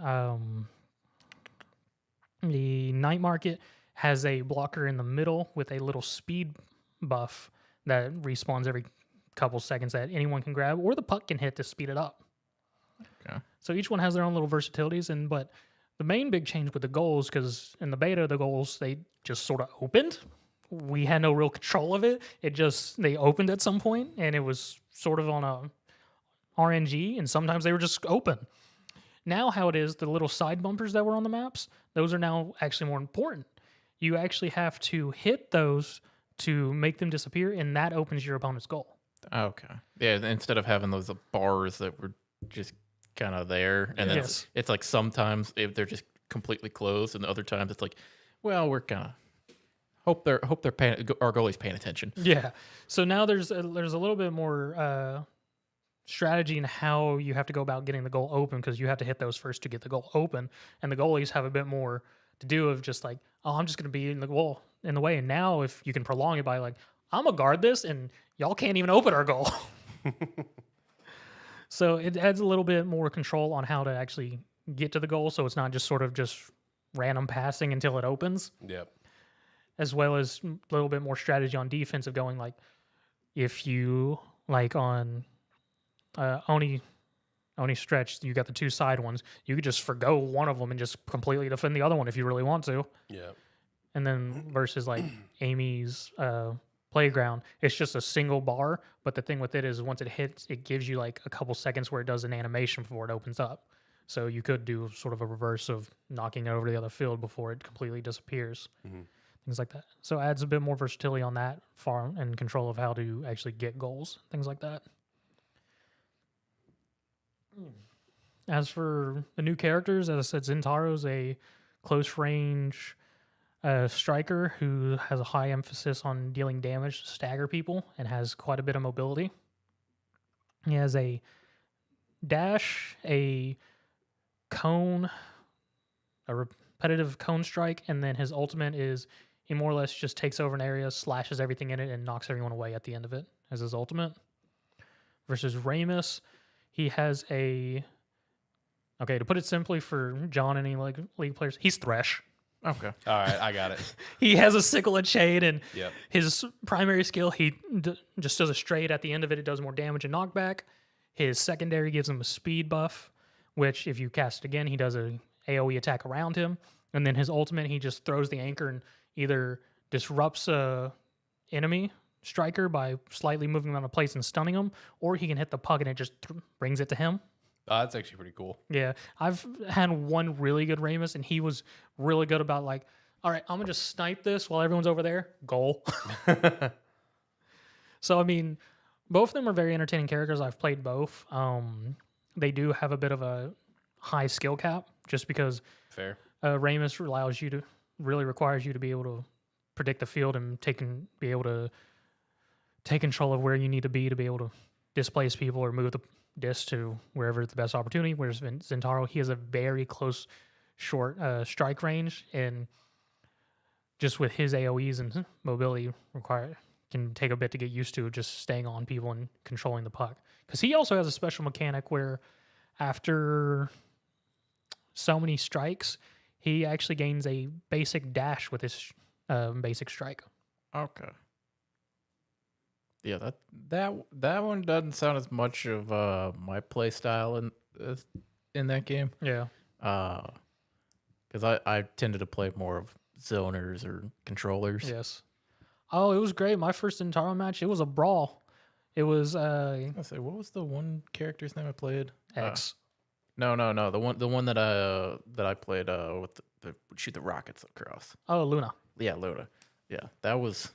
the Night Market has a blocker in the middle with a little speed buff that respawns every couple seconds that anyone can grab, or the puck can hit to speed it up. Okay. So each one has their own little versatilities, but the main big change with the goals, because in the beta, the goals, they just sort of opened. We had no real control of it. They opened at some point, and it was sort of on a RNG, and sometimes they were just open. Now how it is, the little side bumpers that were on the maps, those are now actually more important. You actually have to hit those to make them disappear, and that opens your opponent's goal. Okay. Yeah, instead of having those bars that were just kind of there, and then it's like sometimes if they're just completely closed, and other times it's like, well, we're kind of hope they're paying, our goalie's paying attention. Yeah. So now there's a little bit more strategy in how you have to go about getting the goal open, because you have to hit those first to get the goal open, and the goalies have a bit more to do of just like, oh, I'm just going to be in the way. And now if you can prolong it by like, I'm going to guard this and y'all can't even open our goal. So it adds a little bit more control on how to actually get to the goal. So it's not just sort of just random passing until it opens. Yep. As well as a little bit more strategy on defense of going like, if you like on Oni stretch, you got the 2 side ones. You could just forgo one of them and just completely defend the other one if you really want to. Yeah. And then versus like Amy's Playground, it's just a single bar. But the thing with it is once it hits, it gives you like a couple seconds where it does an animation before it opens up. So you could do sort of a reverse of knocking it over to the other field before it completely disappears. Mm-hmm. Things like that. So it adds a bit more versatility on that far and control of how to actually get goals. Things like that. As for the new characters, as I said, Zintaro's a close range striker who has a high emphasis on dealing damage to stagger people and has quite a bit of mobility. He has a dash, a cone, a repetitive cone strike, and then his ultimate is he more or less just takes over an area, slashes everything in it, and knocks everyone away at the end of it as his ultimate. Versus Ramus, he has a. Okay, to put it simply for John and any league players, he's Thresh. Okay. All right, I got it. He has a sickle and chain, and Yep. his primary skill, he just does a straight. At the end of it, it does more damage and knockback. His secondary gives him a speed buff, which if you cast it again, he does a AoE attack around him. And then his ultimate, he just throws the anchor and either disrupts a enemy striker by slightly moving him out of place and stunning him, or he can hit the puck and it just brings it to him. That's actually pretty cool. Yeah, I've had one really good Ramus, and he was really good about like, all right, I'm gonna just snipe this while everyone's over there. Goal. So I mean, both of them are very entertaining characters. I've played both. They do have a bit of a high skill cap, just because Fair. Ramus requires you to be able to predict the field and be able to take control of where you need to be able to displace people or move the disc to wherever the best opportunity. Whereas Zentaro, he has a very close, short strike range, and just with his AoEs and mobility can take a bit to get used to just staying on people and controlling the puck. Because he also has a special mechanic where after so many strikes, he actually gains a basic dash with his basic strike. Okay. Yeah, that one doesn't sound as much of my play style in that game. Yeah. Because I tended to play more of zoners or controllers. Yes. Oh, it was great. My first Intaro match, it was a brawl. It was I say, what was the one character's name I played? X. No. The one that I played with the shoot the rockets across. Oh, Luna. Yeah, Luna. Yeah, that was.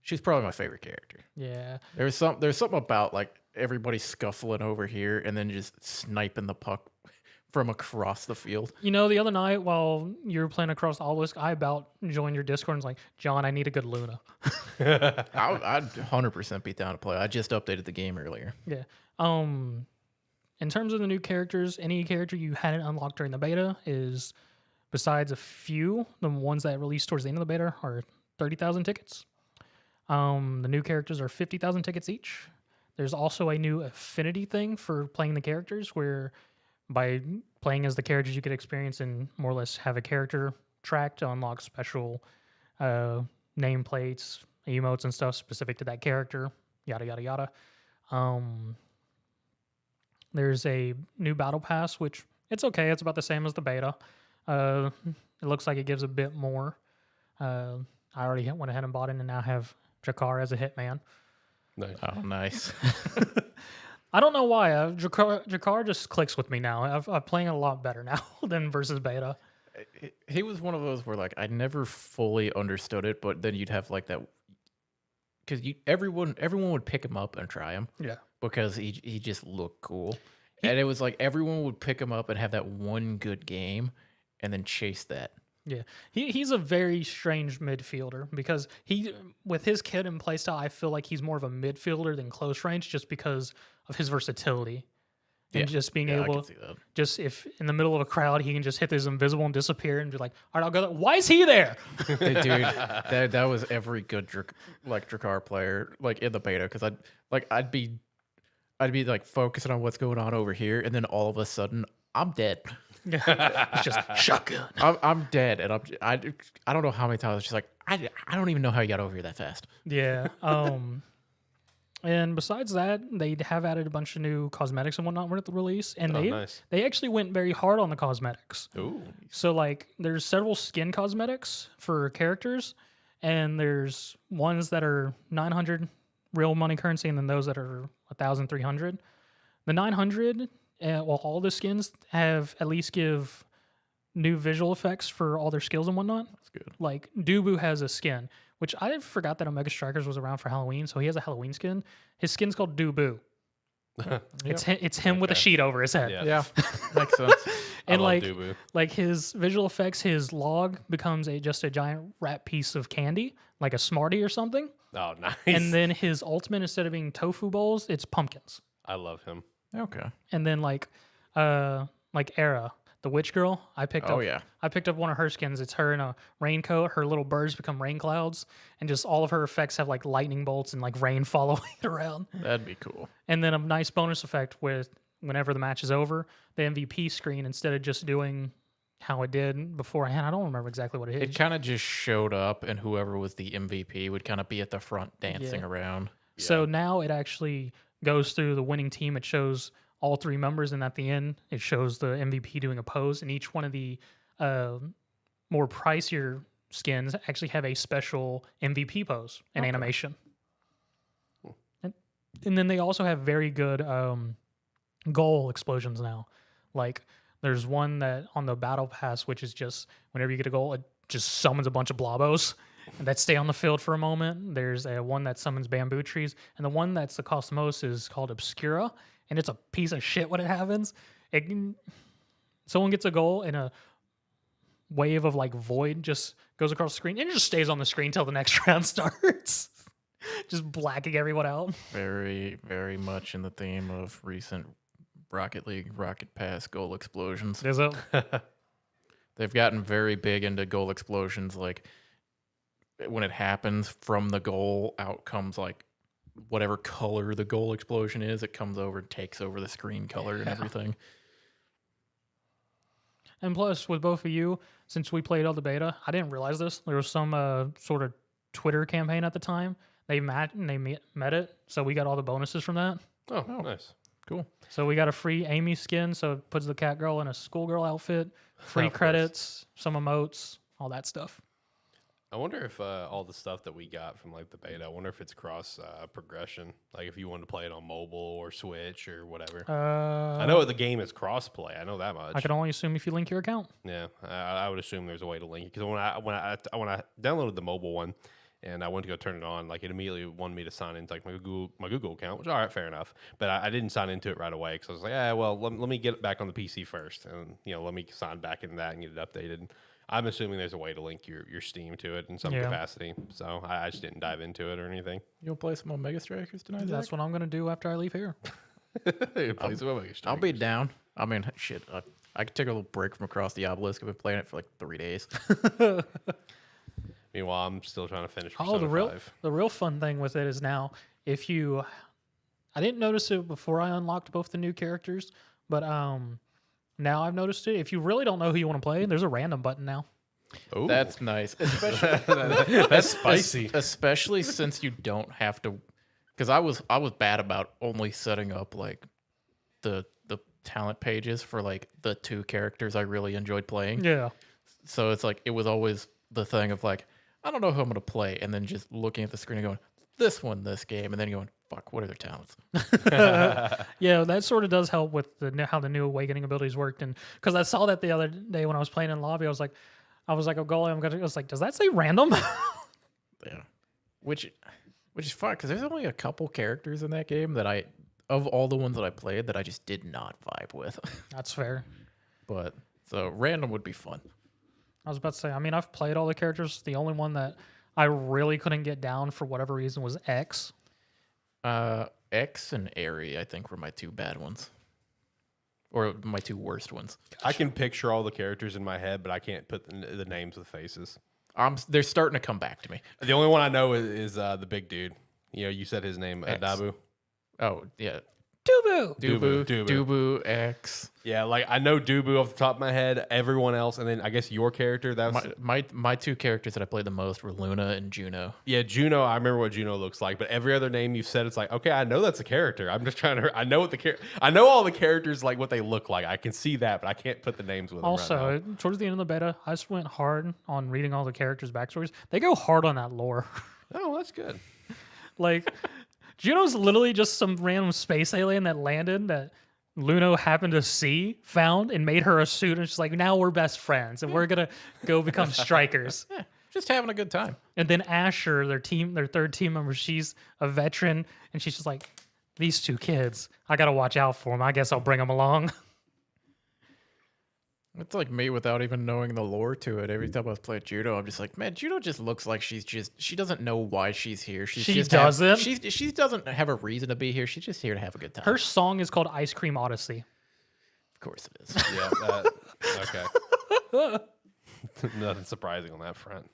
She's probably my favorite character. Yeah. There's something about like everybody scuffling over here and then just sniping the puck from across the field. You know, the other night while you were playing across Obelisk, I about joined your Discord and was like, John, I need a good Luna. I'd 100% be down to play. I just updated the game earlier. Yeah. In terms of the new characters, any character you hadn't unlocked during the beta is, besides a few, the ones that released towards the end of the beta are 30,000 tickets. The new characters are 50,000 tickets each. There's also a new affinity thing for playing the characters, where by playing as the characters, you could experience and more or less have a character track to unlock special nameplates, emotes, and stuff specific to that character. Yada yada yada. There's a new battle pass, which it's okay. It's about the same as the beta. It looks like it gives a bit more. I already went ahead and bought it and now have Jakar as a hitman. Nice. Oh, nice. I don't know why. Jakar just clicks with me now. I'm playing it a lot better now than versus beta. He was one of those where like I never fully understood it, but then you'd have like that because everyone would pick him up and try him. Yeah. Because he just looked cool. And it was like everyone would pick him up and have that one good game and then chase that. Yeah, he's a very strange midfielder because with his kit and playstyle, I feel like he's more of a midfielder than close range just because of his versatility. And just being able, just if in the middle of a crowd, he can just hit this invisible and disappear and be like, all right, I'll go there. Why is he there? Dude, that was every good Drakkar player like in the beta because I'd be like focusing on what's going on over here and then all of a sudden I'm dead. It's just shotgun. I'm dead, and I don't know how many times it's just like I don't even know how you got over here that fast. Yeah. And besides that, they have added a bunch of new cosmetics and whatnot at the release, and they actually went very hard on the cosmetics. Ooh. So like, there's several skin cosmetics for characters, and there's ones that are 900 real money currency, and then those that are 1,300. The 900. All the skins have at least give new visual effects for all their skills and whatnot. That's good. Like Dubu has a skin, which I forgot that Omega Strikers was around for Halloween, so he has a Halloween skin. His skin's called Dubu. It's him with a sheet over his head. Yeah. Makes sense. And Dubu. like his visual effects, his log becomes just a giant wrap piece of candy, like a Smartie or something. Oh, nice. And then his ultimate, instead of being tofu bowls, it's pumpkins. I love him. Okay. And then like Era, the witch girl. I picked up. yeah. I picked up one of her skins. It's her in a raincoat. Her little birds become rain clouds, and just all of her effects have like lightning bolts and like rain following it around. That'd be cool. And then a nice bonus effect with whenever the match is over, the MVP screen, instead of just doing how it did beforehand, I don't remember exactly what it is. It kind of just showed up, and whoever was the MVP would kind of be at the front dancing around. So now it actually goes through the winning team. It shows all three members, and at the end, it shows the MVP doing a pose. And each one of the more pricier skins actually have a special MVP pose and animation. And then they also have very good goal explosions now. Like, there's one that on the battle pass, which is just whenever you get a goal, it just summons a bunch of blobos that stay on the field for a moment. There's one that summons bamboo trees, and the one that's the cost most is called Obscura, and it's a piece of shit when it happens. Someone gets a goal, and a wave of like void just goes across the screen, and it just stays on the screen till the next round starts, just blacking everyone out. Very, very much in the theme of recent Rocket League Rocket Pass goal explosions. Is it? They've gotten very big into goal explosions. Like, when it happens from the goal, out comes like whatever color the goal explosion is. It comes over and takes over the screen color and everything. And plus, with both of you, since we played all the beta, I didn't realize this. There was some sort of Twitter campaign at the time. They met it, so we got all the bonuses from that. Oh, nice. Cool. So we got a free Amy skin, so it puts the cat girl in a schoolgirl outfit, free credits, some emotes, all that stuff. I wonder if all the stuff that we got from like the beta, I wonder if it's cross progression. Like if you wanted to play it on mobile or Switch or whatever. I know the game is cross play. I know that much. I can only assume if you link your account. Yeah, I would assume there's a way to link it because when I downloaded the mobile one and I went to go turn it on, like it immediately wanted me to sign into like my Google account, which all right, fair enough. But I didn't sign into it right away because I was like, let me get it back on the PC first, and let me sign back into that and get it updated. I'm assuming there's a way to link your Steam to it in some capacity. So I just didn't dive into it or anything. You'll play some more Mega Strikers tonight? That's what I'm going to do after I leave here. I'll be down. I mean, shit. I could take a little break from across the obelisk. I've been playing it for like 3 days. Meanwhile, I'm still trying to finish Persona Persona 5. The real fun thing with it is now, I didn't notice it before I unlocked both the new characters, but now I've noticed it. If you really don't know who you want to play, there's a random button now. Ooh. That's nice. Especially, that's spicy. Especially since you don't have to, because I was bad about only setting up like the talent pages for like the 2 characters I really enjoyed playing. Yeah. So it's like it was always the thing of like, I don't know who I'm gonna play, and then just looking at the screen and going, this game, and then going, fuck, what are their talents? Yeah, that sort of does help with how the new awakening abilities worked, and because I saw that the other day when I was playing in lobby, I was like, oh, I was like, does that say random? Yeah, which is fun because there's only a couple characters in that game that of all the ones that I played that I just did not vibe with. That's fair. But so random would be fun. I was about to say, I mean, I've played all the characters. The only one that I really couldn't get down for whatever reason was X. X and Aerie, I think, were my 2 bad ones. Or my 2 worst ones. I can picture all the characters in my head, but I can't put the names with faces. They're starting to come back to me. The only one I know is the big dude. You said his name, Dabu. Oh, yeah. Dubu, X. Yeah, like I know Dubu off the top of my head. Everyone else, and then I guess your character. That was my 2 characters that I played the most were Luna and Juno. Yeah, Juno. I remember what Juno looks like, but every other name you said, it's like, okay, I know that's a character. I'm just trying to. I know I know all the characters, like what they look like. I can see that, but I can't put the names with them. Also, right now. Towards the end of the beta, I just went hard on reading all the characters' backstories. They go hard on that lore. Oh, that's good. Like. Juno's literally just some random space alien that landed that Luno happened to found, and made her a suit. And she's like, now we're best friends, and we're going to go become strikers. Yeah, just having a good time. And then Asher, their 3rd team member, she's a veteran, and she's just like, these 2 kids, I got to watch out for them. I guess I'll bring them along. It's like me without even knowing the lore to it. Every time I play Judo, I'm just like, man, Judo just looks like she doesn't know why she's here. She doesn't have a reason to be here. She's just here to have a good time. Her song is called Ice Cream Odyssey. Of course it is. Yeah, Okay. Nothing surprising on that front.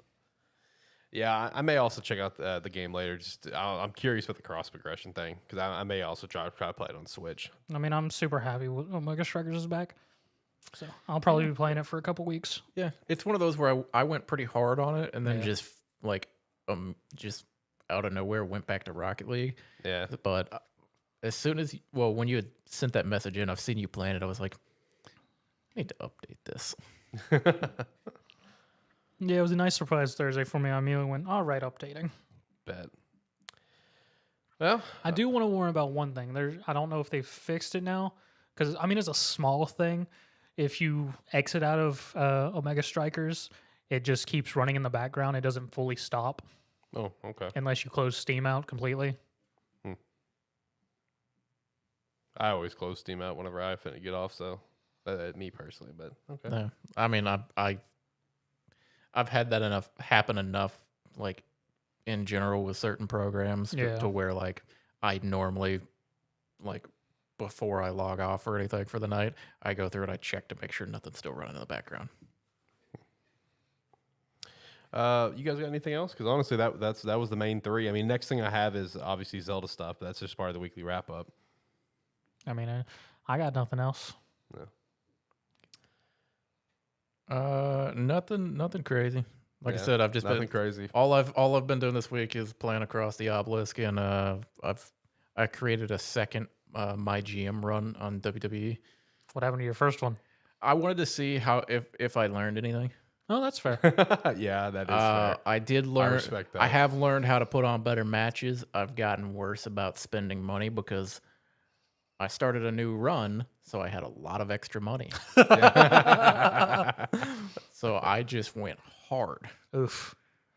Yeah, I may also check out the game later. I'm curious about the cross progression thing because I may also try to play it on Switch. I mean, I'm super happy with Omega Strikers is back, so I'll probably be playing it for a couple weeks. Yeah, it's one of those where I went pretty hard on it, and then just out of nowhere went back to Rocket League. Yeah, but as soon as when you had sent that message in, I've seen you playing it. I was like, I need to update this. Yeah, it was a nice surprise Thursday for me. I immediately went, all right, updating. Bet. Well, I do want to warn about one thing. I don't know if they fixed it now, because I mean it's a small thing. If you exit out of Omega Strikers, it just keeps running in the background. It doesn't fully stop. Oh, okay. Unless you close Steam out completely. I always close Steam out whenever I finna get off. So, me personally, but okay. No, I mean I've had that happen enough, like in general with certain programs to where like I normally, like before I log off or anything for the night, I go through and I check to make sure nothing's still running in the background. You guys got anything else? Because honestly, that was the main three. I mean, next thing I have is obviously Zelda stuff, but that's just part of the weekly wrap up. I mean, I got nothing else. No. Nothing crazy. Like I said, I've just nothing crazy. All I've been doing this week is playing across the obelisk, and I created a second my GM run on WWE. What happened to your first one? I wanted to see how if I learned anything. Oh, that's fair. Yeah, that is fair. I did learn. I respect that. I have learned how to put on better matches. I've gotten worse about spending money because I started a new run, so I had a lot of extra money. So I just went hard. Oof.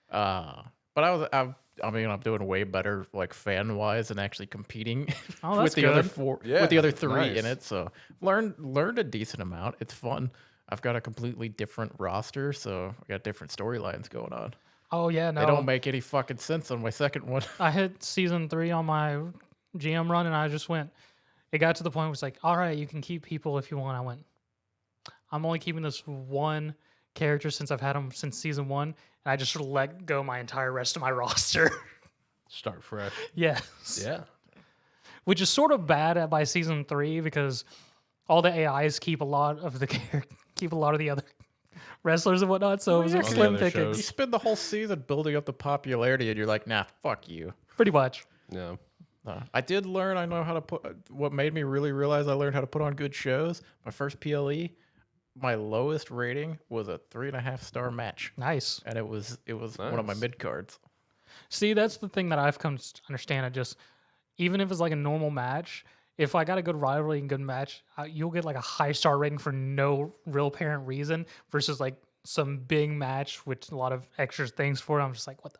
But I'm doing way better, like fan wise, and actually competing with the other four, with the other three in it. So learned a decent amount. It's fun. I've got a completely different roster, so I got different storylines going on. Oh yeah, no, they don't make any fucking sense on my second one. I hit season 3 on my GM run, and I just went. It got to the point where it's like, all right, you can keep people if you want. I went, I'm only keeping this one character since I've had him since season 1, and I just sort of let go my entire rest of my roster. Start fresh. Yes. Yeah. Which is sort of bad by season 3 because all the AIs keep a lot of the other wrestlers and whatnot. So it was a slim pickings. You spend the whole season building up the popularity, and you're like, nah, fuck you. Pretty much. Yeah. I did learn. I know how to put. What made me really realize I learned how to put on good shows. My first PLE, my lowest rating was a 3.5-star match. Nice. And it was nice. One of my mid cards. See, that's the thing that I've come to understand. It just, even if it's like a normal match, if I got a good rivalry and good match, you'll get like a high star rating for no real apparent reason versus like some big match with a lot of extra things for it. I'm just like, what the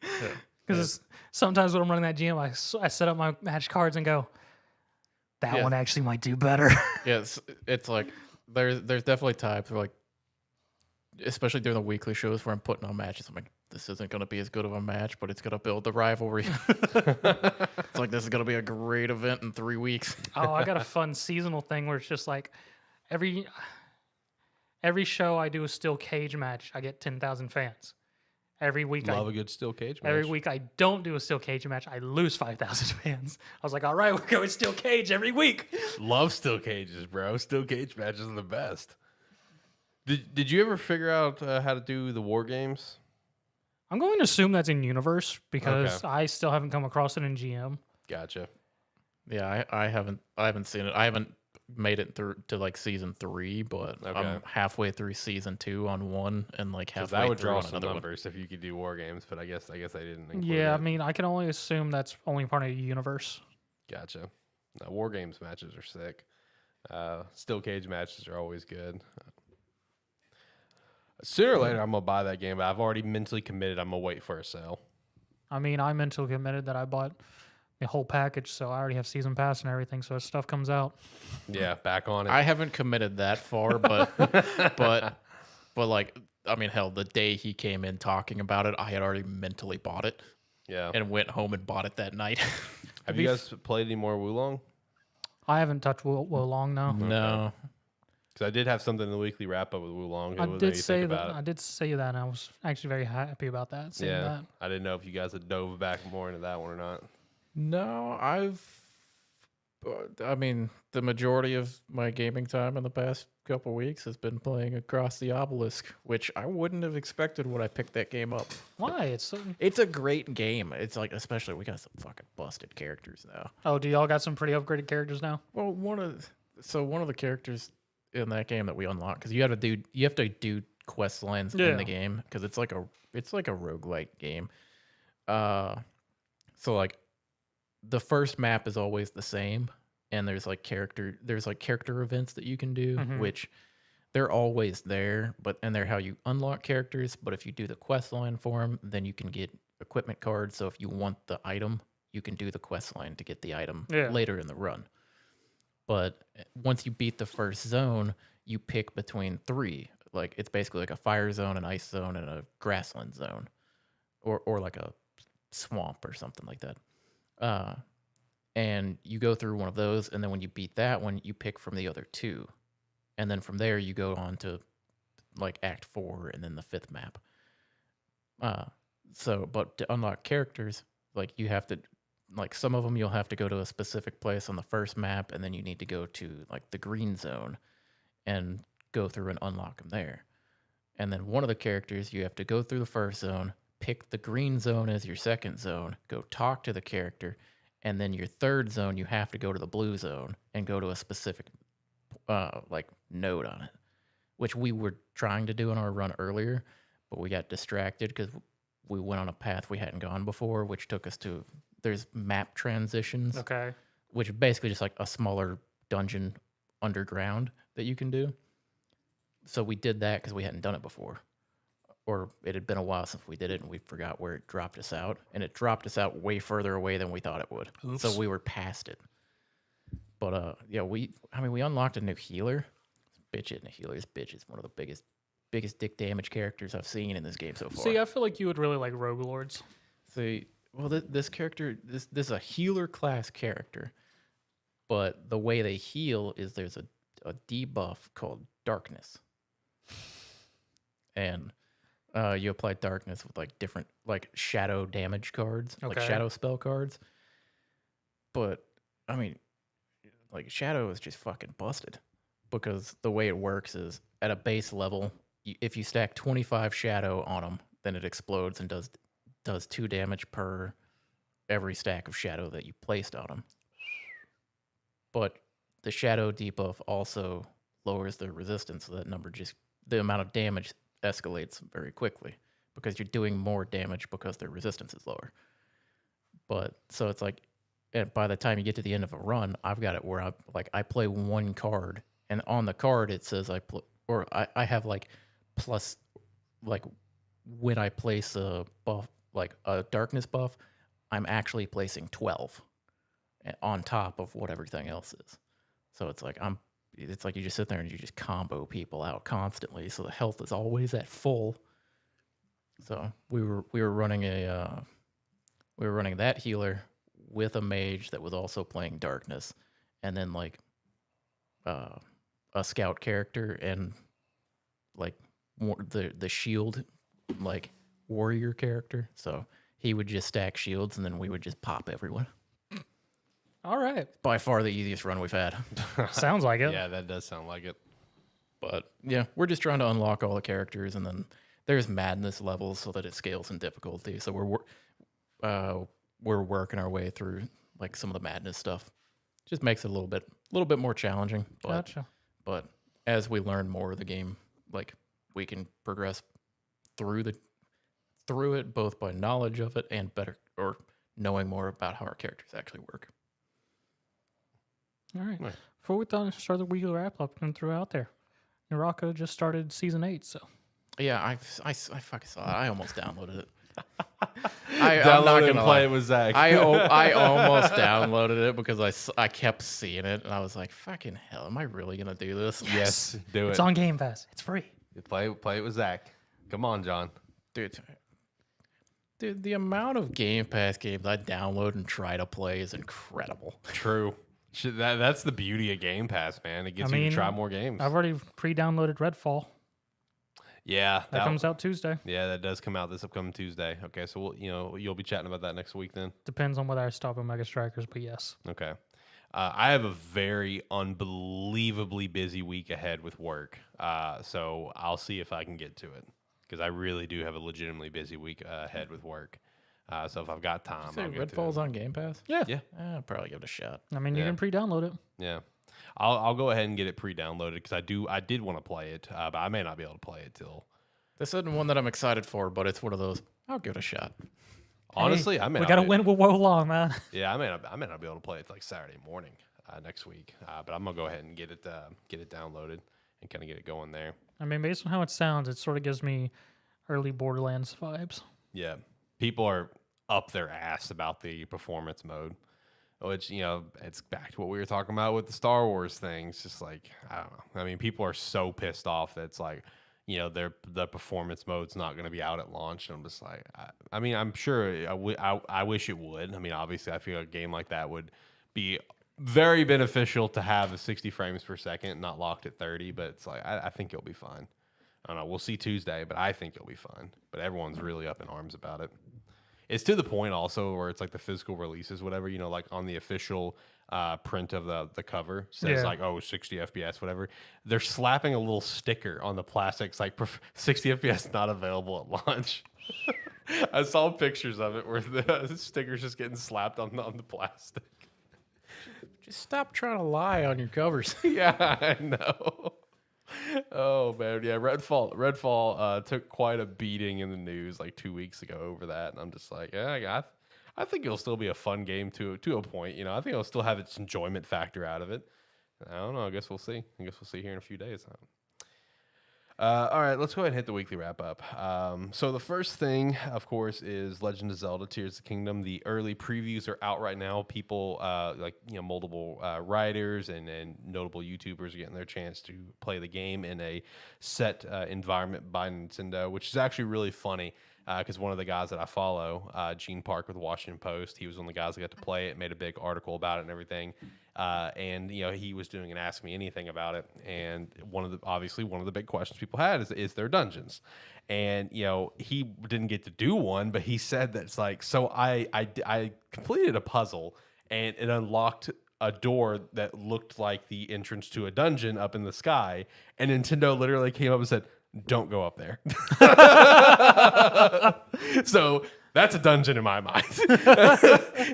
fuck? Because sometimes when I'm running that GM, I set up my match cards and go, that one actually might do better. It's like there's definitely times where, like, especially during the weekly shows where I'm putting on matches, I'm like, this isn't going to be as good of a match, but it's going to build the rivalry. It's like, this is going to be a great event in 3 weeks. Oh, I got a fun seasonal thing where it's just like every show I do a steel cage match, I get 10,000 fans. Every week love a good steel cage match. Every week I don't do a steel cage match, I lose 5,000 fans. I was like, all right, we're going steel cage every week. Love steel cages, bro. Steel cage matches are the best. Did you ever figure out how to do the war games? I'm going to assume that's in universe because I still haven't come across it in GM. Gotcha. Yeah, I haven't seen it. I haven't made it through to like season 3, but I'm halfway through season 2 on one, and like halfway that would through draw on some another numbers if you could do war games, but I guess I didn't include it. I mean, I can only assume that's only part of the universe. Gotcha. No, war games matches are sick. Steel cage matches are always good. Sooner or later, I'm gonna buy that game, but I've already mentally committed. I'm gonna wait for a sale. I mean, I mentally committed that I bought the whole package, so I already have season pass and everything. So as stuff comes out, yeah, back on it. I haven't committed that far, but but like, I mean, hell, the day he came in talking about it, I had already mentally bought it. Yeah, and went home and bought it that night. Have you guys played any more Wulong? I haven't touched Wulong, no. No. Because I did have something in the weekly wrap up with Wulong. I did say that. I did say that, and I was actually very happy about that. Saying that. I didn't know if you guys had dove back more into that one or not. No, I mean, the majority of my gaming time in the past couple weeks has been playing Across the Obelisk, which I wouldn't have expected when I picked that game up. Why? It's a great game. It's like, especially we got some fucking busted characters now. Oh, do y'all got some pretty upgraded characters now? Well, one of the characters in that game that we unlock, because you have to do quest lines in the game, because it's like a roguelike game. So like the first map is always the same, and there's character events that you can do, which they're always there, and they're how you unlock characters. But if you do the quest line for them, then you can get equipment cards. So if you want the item, you can do the quest line to get the item later in the run. But once you beat the first zone, you pick between 3. Like, it's basically like a fire zone, an ice zone, and a grassland zone, or like a swamp or something like that. And you go through one of those, and then when you beat that one, you pick from the other 2. And then from there, you go on to like Act 4 and then the 5th map. But to unlock characters, like you have to, like some of them you'll have to go to a specific place on the first map, and then you need to go to like the green zone and go through and unlock them there. And then one of the characters, you have to go through the first zone, pick the green zone as your second zone, go talk to the character, and then your third zone, you have to go to the blue zone and go to a specific like node on it, which we were trying to do in our run earlier, but we got distracted because we went on a path we hadn't gone before, which took us to, there's map transitions. Okay. Which is basically just like a smaller dungeon underground that you can do. So we did that because we hadn't done it before. Or it had been a while since we did it, and we forgot where it dropped us out. And it dropped us out way further away than we thought it would. Oops. So we were past it. But we unlocked a new healer. Bitch it, and a healer's bitch is one of the biggest dick damage characters I've seen in this game so far. See, I feel like you would really like Rogue Lords. See, well, this character, this is a healer class character, but the way they heal is there's a debuff called Darkness, and you apply Darkness with like different like shadow damage cards, like shadow spell cards. But I mean, like Shadow is just fucking busted, because the way it works is at a base level, if you stack 25 Shadow on them, then it explodes and does 2 damage per every stack of Shadow that you placed on them. But the Shadow debuff also lowers the resistance, so that number the amount of damage escalates very quickly, because you're doing more damage because their resistance is lower. But so it's like, and by the time you get to the end of a run, I've got it where I play one card, and on the card it says I have like plus, like when I place a buff, like a darkness buff, I'm actually placing 12 on top of what everything else is. So it's like you just sit there and you just combo people out constantly. So the health is always at full. So we were running that healer with a mage that was also playing darkness, and then like a scout character and like the shield like warrior character. So he would just stack shields, and then we would just pop everyone. All right. By far the easiest run we've had. Sounds like it. Yeah, that does sound like it. But yeah, we're just trying to unlock all the characters, and then there's madness levels so that it scales in difficulty. So we're working our way through like some of the madness stuff. Just makes it a little bit more challenging. But, Gotcha. But as we learn more of the game, like we can progress through it both by knowledge of it and better or knowing more about how our characters actually work. All right. Before we start the weekly wrap up and threw out there, Naraka just started season 8, so. Yeah, I fucking saw it. I almost downloaded it. I'm not gonna play it with Zach. I almost downloaded it because I kept seeing it, and I was like, "Fucking hell, am I really gonna do this?" Yes, do it. It's on Game Pass. It's free. Play it with Zach. Come on, John. Dude, the amount of Game Pass games I download and try to play is incredible. True. That's the beauty of Game Pass, man. It gets you to try more games. I've already pre-downloaded Redfall. Yeah, that comes out Tuesday. Yeah, that does come out this upcoming Tuesday. Okay, so you'll be chatting about that next week then. Depends on whether I stop at Mega Strikers, but yes. Okay, I have a very unbelievably busy week ahead with work, so I'll see if I can get to it because I really do have a legitimately busy week ahead with work. So if I've got time, I'll get Redfall's on Game Pass. Yeah, I'll probably give it a shot. I mean, you can pre-download it. Yeah. I'll go ahead and get it pre-downloaded because I did want to play it, but I may not be able to play it till. This isn't one that I'm excited for, but it's one of those. I'll give it a shot. Honestly, we got to win with Wolong, man. Yeah, I may not be able to play it like Saturday morning next week, but I'm gonna go ahead and get it downloaded and kind of get it going there. I mean, based on how it sounds, it sort of gives me early Borderlands vibes. Yeah, people are up their ass about the performance mode. Which, it's back to what we were talking about with the Star Wars thing. It's just like, I don't know. I mean, people are so pissed off that it's like, the performance mode's not going to be out at launch. And I'm just like, I mean, I'm sure I wish it would. I mean, obviously, I feel a game like that would be very beneficial to have a 60 frames per second, not locked at 30. But it's like, I think it'll be fine. I don't know. We'll see Tuesday, but I think it'll be fine. But everyone's really up in arms about it. It's to the point also where it's like the physical releases, whatever, like on the official print of the cover says 60 FPS, whatever. They're slapping a little sticker on the plastic. It's like 60 FPS not available at launch. I saw pictures of it where the sticker's just getting slapped on the plastic. Just stop trying to lie on your covers. Yeah, I know. Oh man, yeah. Redfall took quite a beating in the news like 2 weeks ago over that, and I'm just like, yeah, I think it'll still be a fun game to a point. I think it'll still have its enjoyment factor out of it. I don't know. I guess we'll see. Here in a few days. All right, let's go ahead and hit the weekly wrap up. So the first thing, of course, is Legend of Zelda: Tears of the Kingdom. The early previews are out right now. People multiple writers and notable YouTubers are getting their chance to play the game in a set environment by Nintendo, which is actually really funny. Because one of the guys that I follow, Gene Park with the Washington Post, he was one of the guys that got to play it, made a big article about it and everything. And he was doing an Ask Me Anything about it. And one of the big questions people had is there dungeons? And he didn't get to do one, but he said that it's like, so I completed a puzzle and it unlocked a door that looked like the entrance to a dungeon up in the sky, and Nintendo literally came up and said, don't go up there. So that's a dungeon in my mind.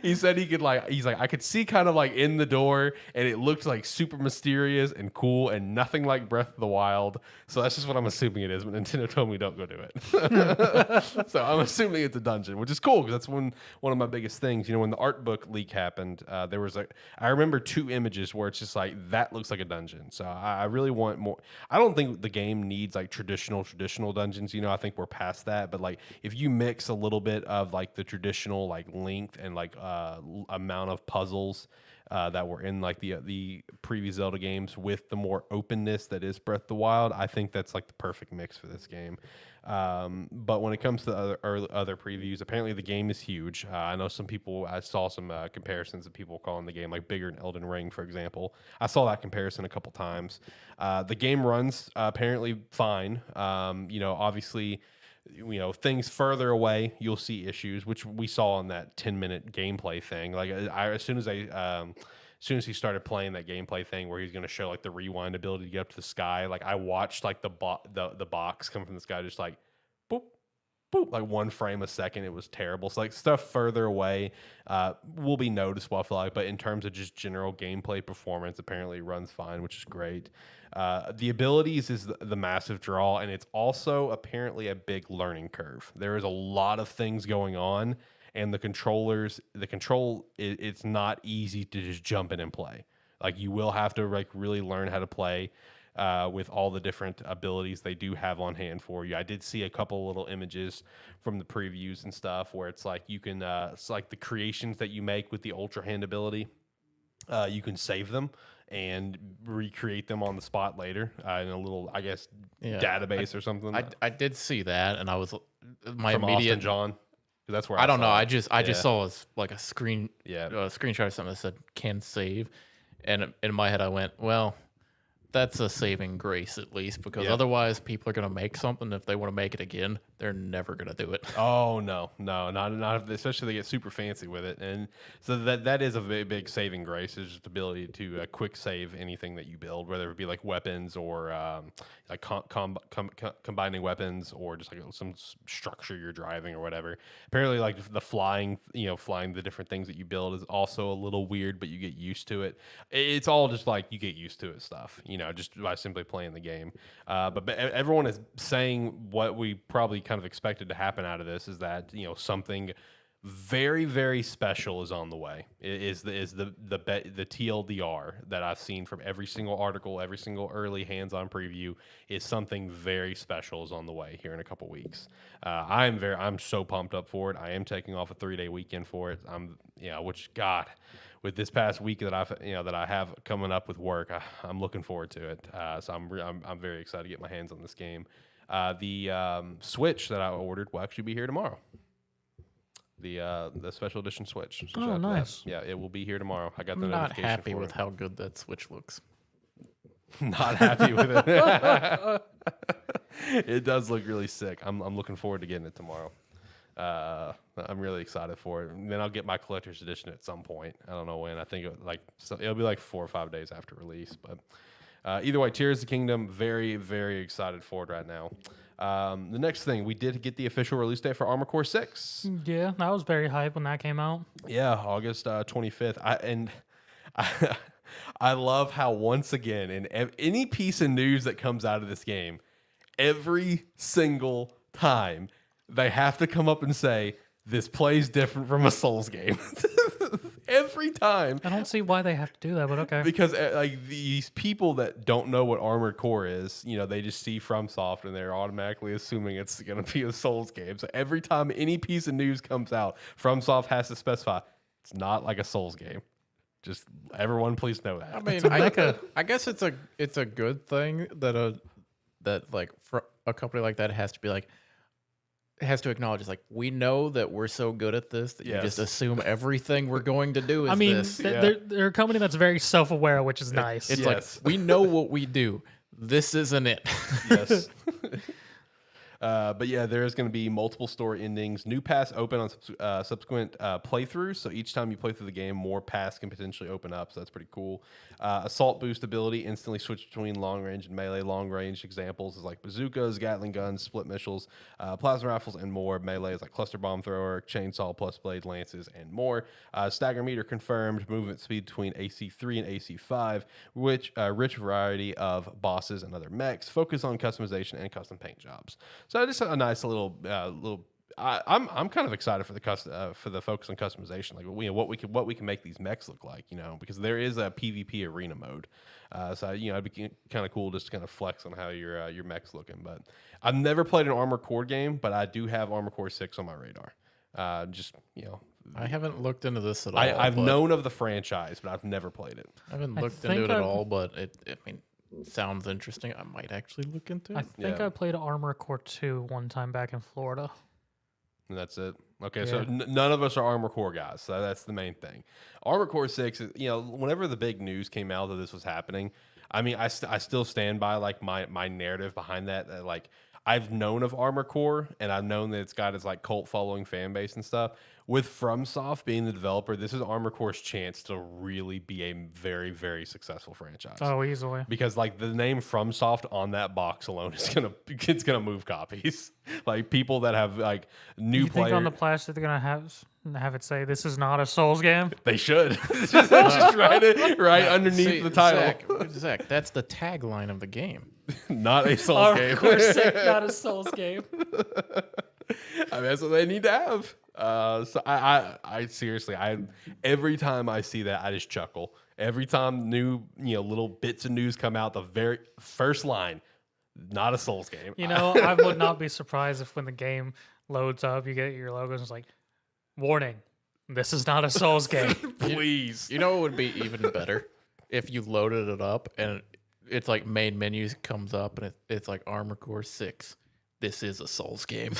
He said he's like, I could see kind of like in the door, and it looked like super mysterious and cool and nothing like Breath of the Wild. So that's just what I'm assuming it is, but Nintendo told me don't go do it. So I'm assuming it's a dungeon, which is cool because that's one of my biggest things. When the art book leak happened, there was I remember 2 images where it's just like, that looks like a dungeon. So I really want more. I don't think the game needs like traditional dungeons. I think we're past that. But like, if you mix a little bit of like the traditional like length and like amount of puzzles that were in like the previous Zelda games with the more openness that is Breath of the Wild, I think that's like the perfect mix for this game. But when it comes to other previews, apparently the game is huge. I know I saw some comparisons of people calling the game like bigger than Elden Ring, for example. I saw that comparison a couple times. The game runs apparently fine. Obviously, things further away, you'll see issues, which we saw in that 10-minute gameplay thing. Like as soon as he started playing that gameplay thing where he's going to show like the rewind ability to get up to the sky, like I watched like the box come from the sky, just like boop, boop, like 1 frame a second. It was terrible. So like stuff further away will be noticeable, I feel like, but in terms of just general gameplay performance, apparently it runs fine, which is great. The abilities is the massive draw, and it's also apparently a big learning curve. There is a lot of things going on, and the control, it's not easy to just jump in and play. Like you will have to like really learn how to play with all the different abilities they do have on hand for you. I did see a couple little images from the previews and stuff where it's like you can, it's like the creations that you make with the Ultra Hand ability, you can save them and recreate them on the spot later in a little, I guess, database or something. I did see that, and I was my from immediate Austin John. That's where I don't know. It. I just saw like a screenshot of something that said can save, And in my head, I went, well, that's a saving grace at least, because otherwise people are going to make something. If they want to make it again, they're never going to do it. Oh no, not especially they get super fancy with it, and so that is a big saving grace, is just the ability to quick save anything that you build, whether it be like weapons or like combining weapons or just like some structure you're driving or whatever. Apparently, like the flying the different things that you build is also a little weird, but you get used to it. It's all just like you get used to it stuff, just by simply playing the game. But everyone is saying what we probably kind of expected to happen out of this is that something very, very special is on the way. Is the TLDR that I've seen from every single article, every single early hands-on preview, is something very special is on the way here in a couple weeks. I'm so pumped up for it. I am taking off a 3-day weekend for it. Which God, with this past week that I have coming up with work, I'm looking forward to it. So I'm very excited to get my hands on this game. The Switch that I ordered will actually be here tomorrow. The special edition Switch. Oh, nice. Yeah, it will be here tomorrow. I got the I'm not notification happy for with it. how good that Switch looks. Not happy with it. It does look really sick. I'm looking forward to getting it tomorrow. I'm really excited for it. And then I'll get my collector's edition at some point. I don't know when. I think it'll be like 4 or 5 days after release. But either way, Tears of the Kingdom, very, very excited for it right now. The next thing, we did get the official release date for Armored Core 6. Yeah, I was very hyped when that came out. Yeah, August 25th. I love how, once again, in any piece of news that comes out of this game, every single time they have to come up and say, this plays different from a Souls game. Every time. I don't see why they have to do that, but okay. Because like these people that don't know what Armored Core is, they just see FromSoft and they're automatically assuming it's going to be a Souls game. So every time any piece of news comes out, FromSoft has to specify it's not like a Souls game. Just everyone, please know that. I mean, I guess it's a good thing that a company like that has to acknowledge, it's like, we know that we're so good at this that you just assume everything we're going to do is this. They're a company that's very self-aware, which is nice. It's like, we know what we do. This isn't it. Yes. But yeah, there is going to be multiple story endings. New paths open on subsequent playthroughs. So each time you play through the game, more paths can potentially open up. So that's pretty cool. Assault boost ability, instantly switch between long range and melee. Long range examples is like bazookas, Gatling guns, split missiles, plasma rifles, and more. Melee is like cluster bomb thrower, chainsaw, plus blade lances, and more. Stagger meter confirmed. Movement speed between AC3 and AC5, which rich variety of bosses and other mechs. Focus on customization and custom paint jobs. So just a nice little. I'm kind of excited for the focus on customization, like what we can make these mechs look like, because there is a PvP arena mode. So it'd be kind of cool just to kind of flex on how your mech's looking. But I've never played an Armored Core game, but I do have Armored Core 6 on my radar. I haven't looked into this at all. I've known of the franchise, but I've never played it. I haven't looked into it at all, but it sounds interesting. I might actually look into it. I think I played Armored Core 2 one time back in Florida. And that's it. Okay, so none of us are Armored Core guys. So that's the main thing. Armored Core 6, whenever the big news came out that this was happening, I mean, I still stand by like my narrative behind that like I've known of Armored Core and I've known that it's got its like cult following fan base and stuff. With FromSoft being the developer, this is Armored Core's chance to really be a very, very successful franchise. Oh, easily. Because like the name FromSoft on that box alone is gonna move copies. Like people that have like new players. You think on the plastic they're gonna have it say this is not a Souls game? They should. just write it right underneath the title. Zach, that's the tagline of the game. Not a Souls game. Of course, not a Souls game. I mean, that's what they need to have. So I seriously, every time I see that, I just chuckle. Every time new, little bits of news come out, the very first line, not a Souls game. I would not be surprised if when the game loads up, you get your logos and it's like, warning, this is not a Souls game. Please. It would be even better if you loaded it up and it's like main menus comes up and it's like Armored Core 6. this is a Souls game.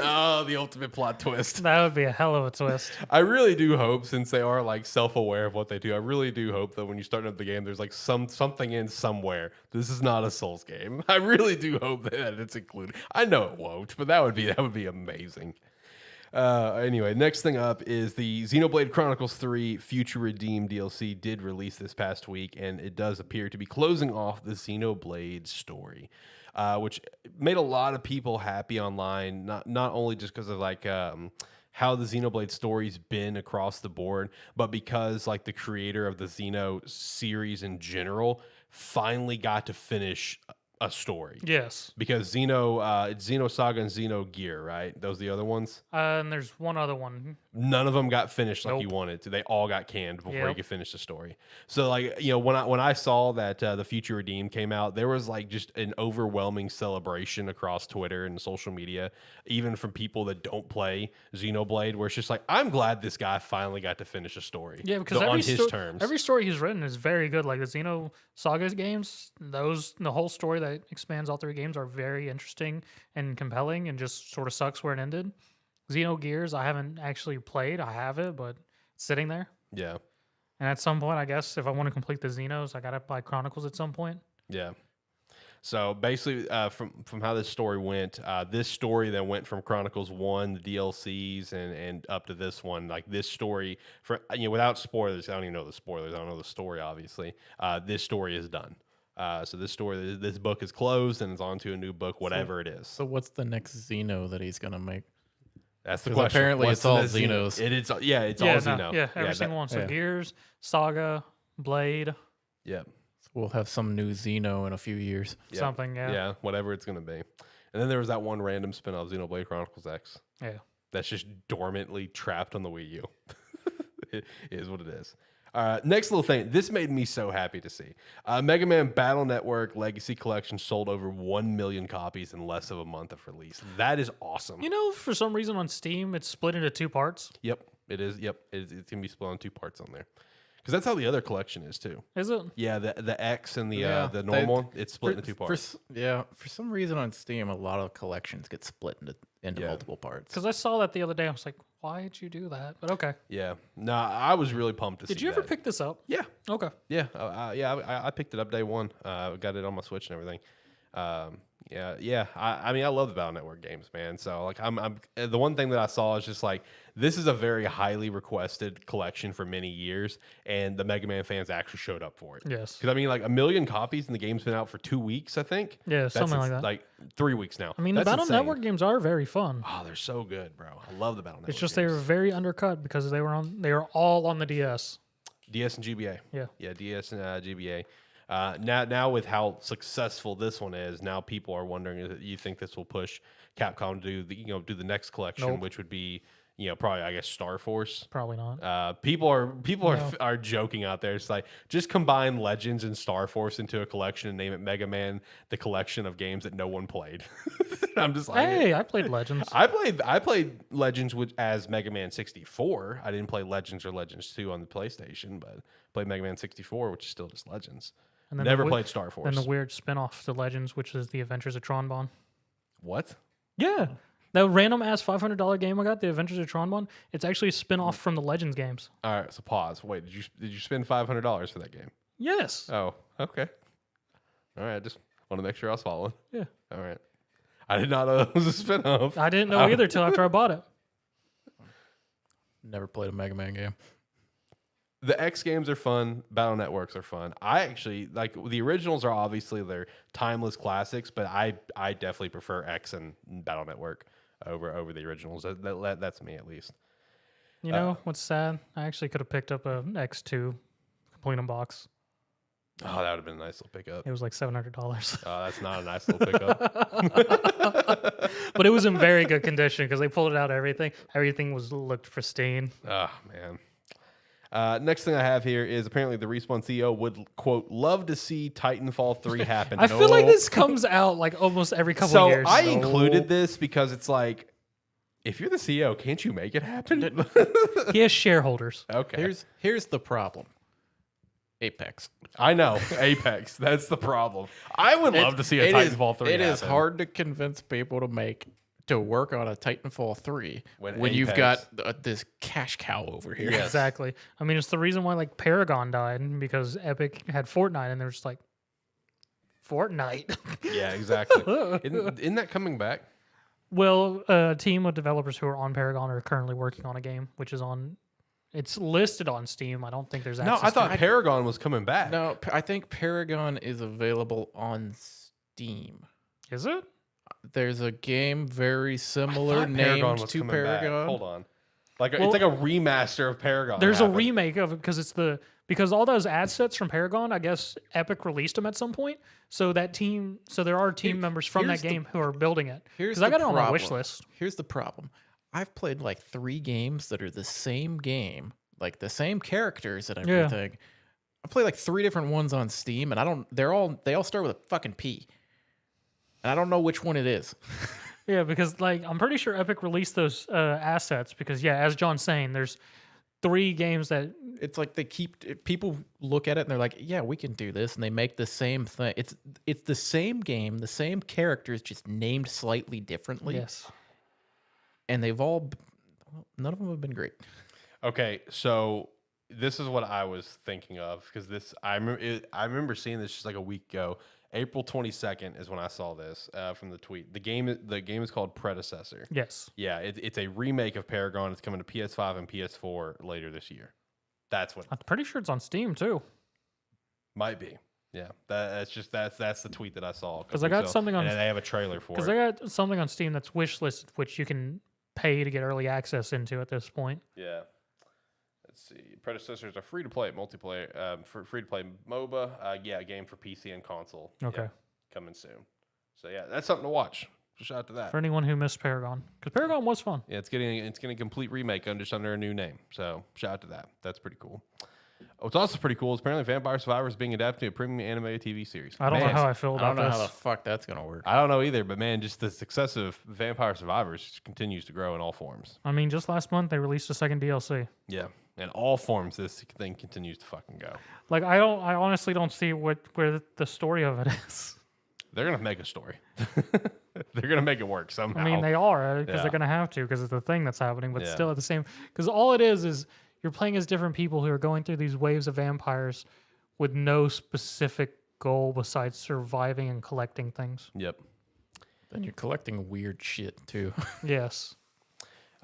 Oh, the ultimate plot twist. That would be a hell of a twist. I really do hope, since they are like self-aware of what they do, I really do hope that when you start up the game, there's like something in somewhere. This is not a Souls game. I really do hope that it's included. I know it won't, but that would be amazing. Anyway, next thing up is the Xenoblade Chronicles 3 Future Redeem DLC did release this past week, and it does appear to be closing off the Xenoblade story, which made a lot of people happy online, not only just because of like how the Xenoblade story's been across the board, but because like the creator of the Xeno series in general finally got to finish a story. Yes. Because it's Xenosaga and Xenogear, right? Those are the other ones? And there's one other one. None of them got finished like Nope. you wanted to. They all got canned before you Yep. could finish the story. So, like, you know, when I saw that the Future Redeem came out, there was like just an overwhelming celebration across Twitter and social media, even from people that don't play Xenoblade, where it's just like, I'm glad this guy finally got to finish a story. Yeah, because on his terms. every story he's written is very good. Like the Xenosaga games, the whole story that expands all three games are very interesting and compelling, and just sort of sucks where it ended. Xenogears, I haven't actually played. I have it, but it's sitting there. Yeah. And at some point, I guess if I want to complete the Xenos, I gotta buy Chronicles at some point. Yeah. So basically, from how this story went, this story then went from Chronicles 1, the DLCs, and up to this one. Like this story, without spoilers, I don't even know the spoilers. I don't know the story, obviously. This story is done. So this book is closed and it's on to a new book, whatever it is. So what's the next Xeno that he's gonna make? That's the 'Cause question. apparently What's it's all the next Xenos. It's all Xeno. Yeah, every single one. So yeah. Gears, Saga, Blade, Yeah. So we'll have some new Xeno in a few years. Yeah. something. Yeah, whatever it's going to be. And then there was that one random spin-off, Xenoblade Chronicles X. Yeah. That's just dormantly trapped on the Wii U. It is what it is. Next little thing. This made me so happy to see. Mega Man Battle Network Legacy Collection sold over 1 million copies in less of a month of release. That is awesome. You know, for some reason on Steam, it's split into two parts. Yep, it is. Yep, it's going to be split on two parts on there. Because that's how the other collection is, too. Is it? Yeah, the X and the they- normal one, it's split into two parts. For some reason on Steam, a lot of collections get split into Yeah. multiple parts. Because I saw that the other day. I was like, why did you do that? But okay. Yeah. No, I was really pumped to see Did you ever that. pick this up? Yeah. Okay. Yeah, I picked it up day one. Got it on my Switch and everything. I mean, I love the Battle Network games, man. So like, I'm the one thing that I saw is just like, this is a very highly requested collection for many years, and the Mega Man fans actually showed up for it. Yes. Because I mean, like 1 million copies, and the game's been out for 2 weeks, I think. Yeah, That's something like that. Like 3 weeks now. I mean, That's the Battle insane. Network games are very fun. Oh, they're so good, bro. I love the Battle Network. It's just games. they were very undercut because they were all on the DS. DS and GBA. Yeah. DS and GBA. Now with how successful this one is, now people are wondering if you think this will push Capcom to do the next collection, Nope. which would be probably, I guess, Star Force. Probably not. People are joking out there. It's like, just combine Legends and Star Force into a collection and name it Mega Man, the collection of games that no one played. I'm just like, Hey, I played Legends. I played Legends as Mega Man 64. I didn't play Legends or Legends 2 on the PlayStation, but played Mega Man 64, which is still just Legends. And then Never the played Star Force. Then the weird spin-off to Legends, which is the Adventures of Tron. What? Yeah. That random ass $500 game I got, the Adventures of Tron, it's actually a spin-off from the Legends games. All right, so pause. Wait, did you spend $500 for that game? Yes. Oh, okay. All right, I just want to make sure I was following. Yeah. All right. I did not know it was a spin-off. I didn't know either till after I bought it. Never played a Mega Man game. The X games are fun. Battle Networks are fun. I actually like the originals are obviously they're timeless classics, but I definitely prefer X and Battle Network over the originals. That's me at least. You know what's sad? I actually could have picked up a X2 complete in box. Oh, that would have been a nice little pickup. It was like $700. Oh, that's not a nice little pickup. But it was in very good condition because they pulled it out. Everything looked pristine. Oh man. Next thing I have here is apparently the Respawn CEO would, quote, love to see Titanfall 3 happen. I feel like this comes out like almost every couple of years. So I included this because it's like, if you're the CEO, can't you make it happen? He has shareholders. Okay. Here's the problem. Apex. I know, Apex. That's the problem. I would love to see a Titanfall 3 It is happen. hard to convince people to work on a Titanfall 3 when you've Apex- got this cash cow over here. Yes. Exactly. I mean, it's the reason why like Paragon died because Epic had Fortnite and they're just like, Fortnite. Yeah, exactly. Isn't that coming back? Well, a team of developers who are on Paragon are currently working on a game, which is on. It's listed on Steam. I don't think there's access. No, I thought to it. Paragon was coming back. No, I think Paragon is available on Steam. Is it? There's a game very similar Paragon named was to coming back. Paragon. Hold on. It's like a remaster of Paragon. There's a happened. remake of it because all those ad sets from Paragon, I guess Epic released them at some point. So there are team members from that game who are building it. Here's Because I got it on my problem. wish list. Here's the problem. I've played like 3 games that are the same game, like the same characters and Yeah. everything. I played like 3 different ones on Steam, and they all start with a fucking P. And I don't know which one it is. Yeah, because like I'm pretty sure Epic released those assets because as John's saying, there's 3 games that It's like people look at it and they're like, "Yeah, we can do this," and they make the same thing. It's the same game, the same characters, just named slightly differently. yes. And none of them have been great. Okay, so this is what I was thinking of because I remember seeing this just like a week ago. April 22nd is when I saw this from the tweet. The game is called Predecessor. Yes. Yeah, it's a remake of Paragon. It's coming to PS5 and PS4 later this year. That's what I'm pretty sure it's on Steam too. might be. Yeah, that's the tweet that I saw. 'Cause I got something on- and they have a trailer for Because it. I got something on Steam that's wish listed, which you can pay to get early access into at this point. Yeah. Let's see. Predecessors are free to play multiplayer, free to play MOBA. A game for PC and console. Okay. Yeah, coming soon. So yeah, that's something to watch. Shout out to that. For anyone who missed Paragon, because Paragon was fun. Yeah, it's getting a complete remake just under a new name. So shout out to that. That's pretty cool. What's also pretty cool is apparently Vampire Survivors being adapted to a premium animated TV series. I don't know Man, how I feel I about don't know this. how the fuck that's gonna work. I don't know either, but man, just the success of Vampire Survivors continues to grow in all forms. I mean, just last month they released a second DLC. Yeah, in all forms, this thing continues to fucking go. Like I honestly don't see where the story of it is. They're gonna make a story. They're gonna make it work somehow. I mean, they are because Yeah. they're gonna have to because it's the thing that's happening. But Yeah. still, at the same, because all it is you're playing as different people who are going through these waves of vampires with no specific goal besides surviving and collecting things. Yep. Then you're collecting weird shit too. Yes.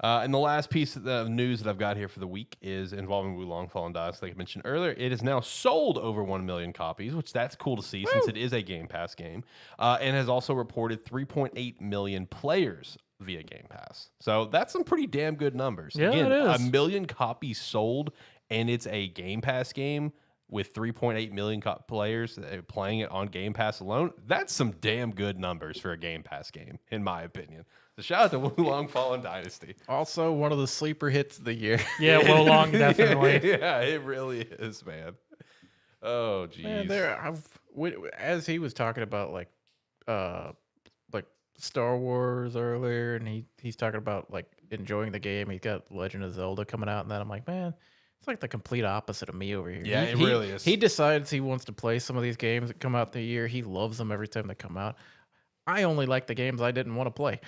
And the last piece of news that I've got here for the week is involving Wulong Fallen Dice. Like I mentioned earlier, it has now sold over 1 million copies, which that's cool to see since it is a Game Pass game, and has also reported 3.8 million players via Game Pass. So that's some pretty damn good numbers. Yeah, Again, it is. 1 million copies sold, and it's a Game Pass game with 3.8 million players playing it on Game Pass alone. That's some damn good numbers for a Game Pass game, in my opinion. So shout out to Wulong Fallen Dynasty. Also, one of the sleeper hits of the year. Yeah, Wolong definitely. Yeah, it really is, man. Oh, geez. Man, as he was talking about like Star Wars earlier, and he's talking about like enjoying the game. He's got Legend of Zelda coming out, and then I'm like, man, it's like the complete opposite of me over here. Yeah, it really is. He decides he wants to play some of these games that come out the year. He loves them every time they come out. I only like the games I didn't want to play.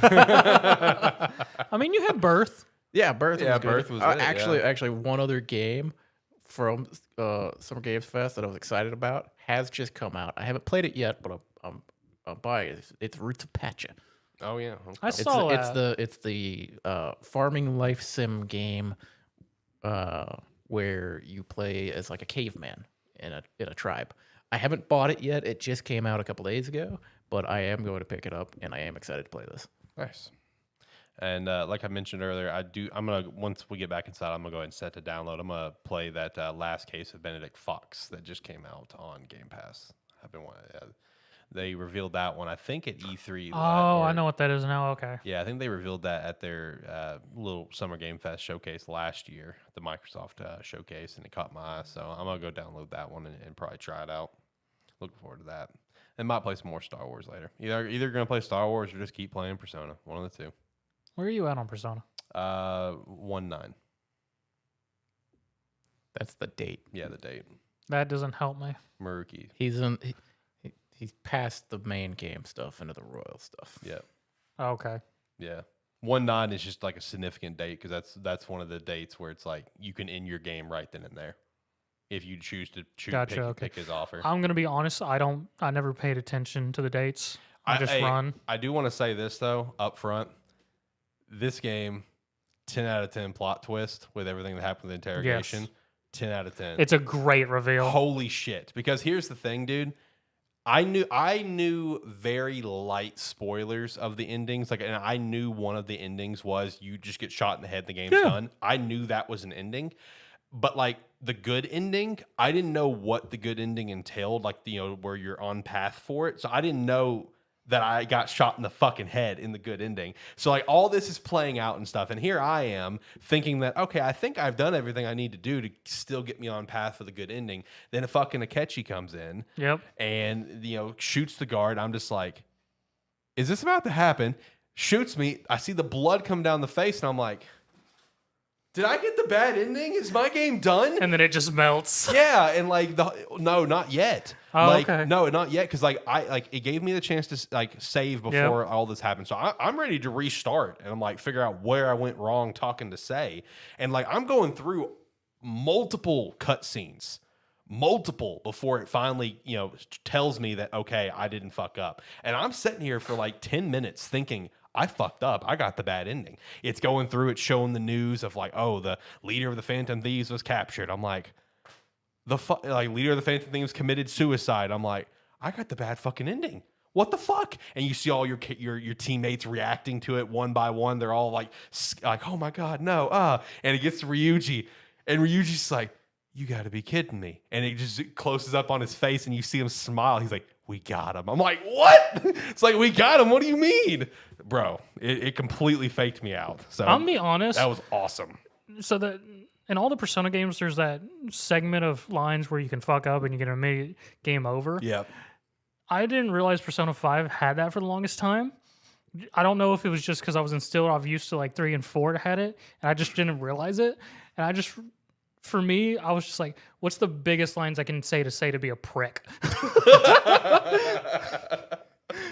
I mean, you had Birth. Yeah, Birth. Yeah, was good. Birth was it, actually one other game from Summer Games Fest that I was excited about has just come out. I haven't played it yet, but I'm buying it. It's Roots of Patcha. Oh, yeah. Okay. I saw It's the farming life sim game where you play as like a caveman in a tribe. I haven't bought it yet. It just came out a couple days ago, but I am going to pick it up, and I am excited to play this. Nice. And like I mentioned earlier, I'm gonna once we get back inside, I'm gonna go ahead and set to download. I'm gonna play that last case of Benedict Fox that just came out on Game Pass. They revealed that one, I think, at E3. I know what that is now. Okay. Yeah, I think they revealed that at their little Summer Game Fest showcase last year, the Microsoft showcase, and it caught my eye. So I'm gonna go download that one and probably try it out. Looking forward to that. And might play some more Star Wars later. Either gonna play Star Wars or just keep playing Persona. One of the two. Where are you at on Persona? 1-9. That's the date. Yeah, the date. That doesn't help me. Maruki. He's past the main game stuff into the royal stuff. Yeah. Okay. Yeah. 1-9 is just like a significant date because that's one of the dates where it's like you can end your game right then and there if you choose to pick his offer. I'm gonna be honest. I never paid attention to the dates. I just run. I do want to say this though up front. This game, 10 out of 10 plot twist with everything that happened with the interrogation. Yes. 10 out of 10. It's a great reveal. Holy shit! Because here's the thing, dude. I knew very light spoilers of the endings. Like, and I knew one of the endings was you just get shot in the head, the game's done. I knew that was an ending. But like the good ending, I didn't know what the good ending entailed, like where you're on path for it. So I didn't know that I got shot in the fucking head in the good ending. So like all this is playing out and stuff. And here I am thinking that, okay, I think I've done everything I need to do to still get me on path for the good ending. Then a fucking Akechi comes in and, shoots the guard. I'm just like, is this about to happen? Shoots me. I see the blood come down the face and I'm like, did I get the bad ending? Is my game done? And then it just melts. Yeah, and like no, not yet. Oh, okay. No, not yet, because it gave me the chance to save before all this happened. So I'm ready to restart and I'm like figure out where I went wrong talking to Say, and like I'm going through multiple cutscenes, before it finally tells me that okay, I didn't fuck up, and I'm sitting here for like 10 minutes thinking, I fucked up. I got the bad ending. It's going through. It's showing the news of like, oh, the leader of the Phantom Thieves was captured. I'm like, leader of the Phantom Thieves committed suicide. I'm like, I got the bad fucking ending. What the fuck? And you see all your teammates reacting to it one by one. They're all like, oh my god, no, And it gets to Ryuji, and Ryuji's like, you got to be kidding me. And it just closes up on his face, and you see him smile. He's like, we got him. I'm like, what? It's like, we got him. What do you mean? Bro, it completely faked me out. So I'll be honest. That was awesome. So in all the Persona games, there's that segment of lines where you can fuck up and you get an immediate game over. Yep. I didn't realize Persona 5 had that for the longest time. I don't know if it was just because I was instilled, I've used to like 3 and 4 had it, and I just didn't realize it. And for me, I was just like, what's the biggest lines I can say to be a prick?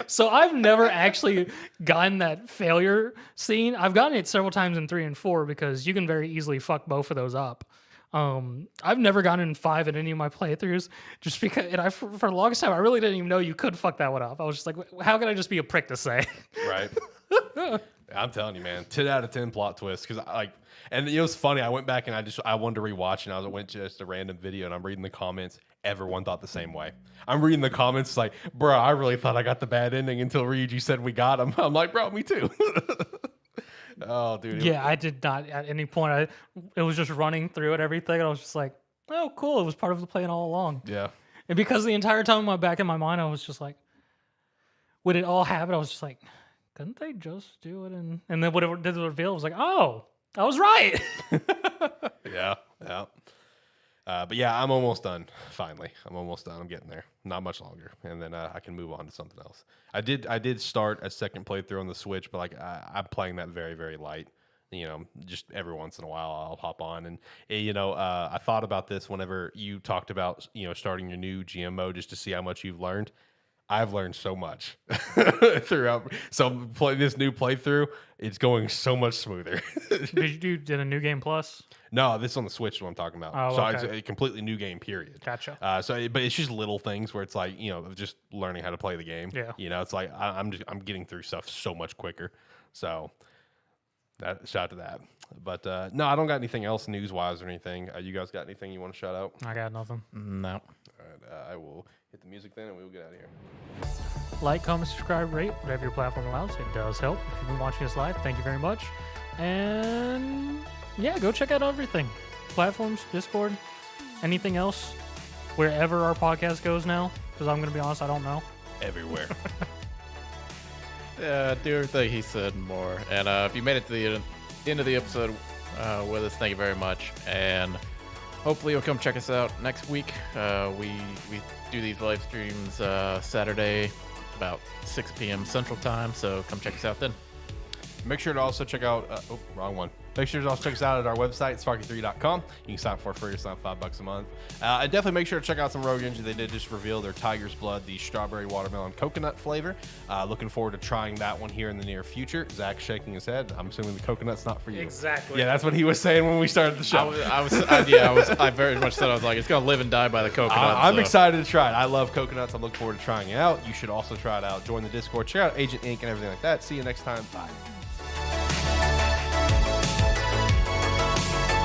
So I've never actually gotten that failure scene. I've gotten it several times in 3 and 4 because you can very easily fuck both of those up. I've never gotten in 5 in any of my playthroughs just because, and for the longest time, I really didn't even know you could fuck that one up. I was just like, how can I just be a prick to say? Right. I'm telling you, man, 10 out of 10 plot twist. Because and it was funny. I went back and I wanted to rewatch, and I went to just a random video, and I'm reading the comments. Everyone thought the same way. I'm reading the comments like, bro, I really thought I got the bad ending until Ryuji said we got him. I'm like, bro, me too. Oh, dude. Yeah, I did not at any point. It was just running through it, everything. And I was just like, oh, cool. It was part of the plan all along. Yeah. And because the entire time back in my mind, I was just like, when it all happened, I was just like, couldn't they just do it? And then when it did the reveal, I was like, oh, I was right. Yeah. But yeah, I'm almost done. Finally, I'm almost done. I'm getting there. Not much longer, and then I can move on to something else. I did start a second playthrough on the Switch, but I'm playing that very, very light. Just every once in a while I'll hop on, and I thought about this whenever you talked about starting your new GM mode just to see how much you've learned. I've learned so much throughout. So this new playthrough, it's going so much smoother. Did a new game plus? No, this is on the Switch is what I'm talking about. Oh, so okay. It's a completely new game, period. Gotcha. But it's just little things where it's like, just learning how to play the game. Yeah. It's like I'm getting through stuff so much quicker. So shout out to that. But no, I don't got anything else news-wise or anything. You guys got anything you want to shout out? I got nothing. No. All right, I will hit the music then, and we will get out of here. Like, comment, subscribe, rate, whatever your platform allows. It does help. If you've been watching us live, thank you very much. And yeah, go check out everything. Platforms, Discord, anything else, wherever our podcast goes now. Because I'm going to be honest, I don't know. Everywhere. Yeah, do everything he said and more. And if you made it to the end of the episode with us, thank you very much. And hopefully you'll come check us out next week. We do these live streams Saturday about 6 p.m. Central Time, so come check us out then. Make sure to also check out, wrong one. Make sure to also check us out at our website, sparky3.com. You can sign up for free. It's not $5 a month. And definitely make sure to check out some Rogue Energy. They did just reveal their Tiger's Blood, the strawberry watermelon coconut flavor. Looking forward to trying that one here in the near future. Zach's shaking his head. I'm assuming the coconut's not for you. Exactly. Yeah, that's what he was saying when we started the show. I very much said, I was like, it's going to live and die by the coconut. I'm excited to try it. I love coconuts. I'm looking forward to trying it out. You should also try it out. Join the Discord. Check out Agent Inc. and everything like that. See you next time. Bye.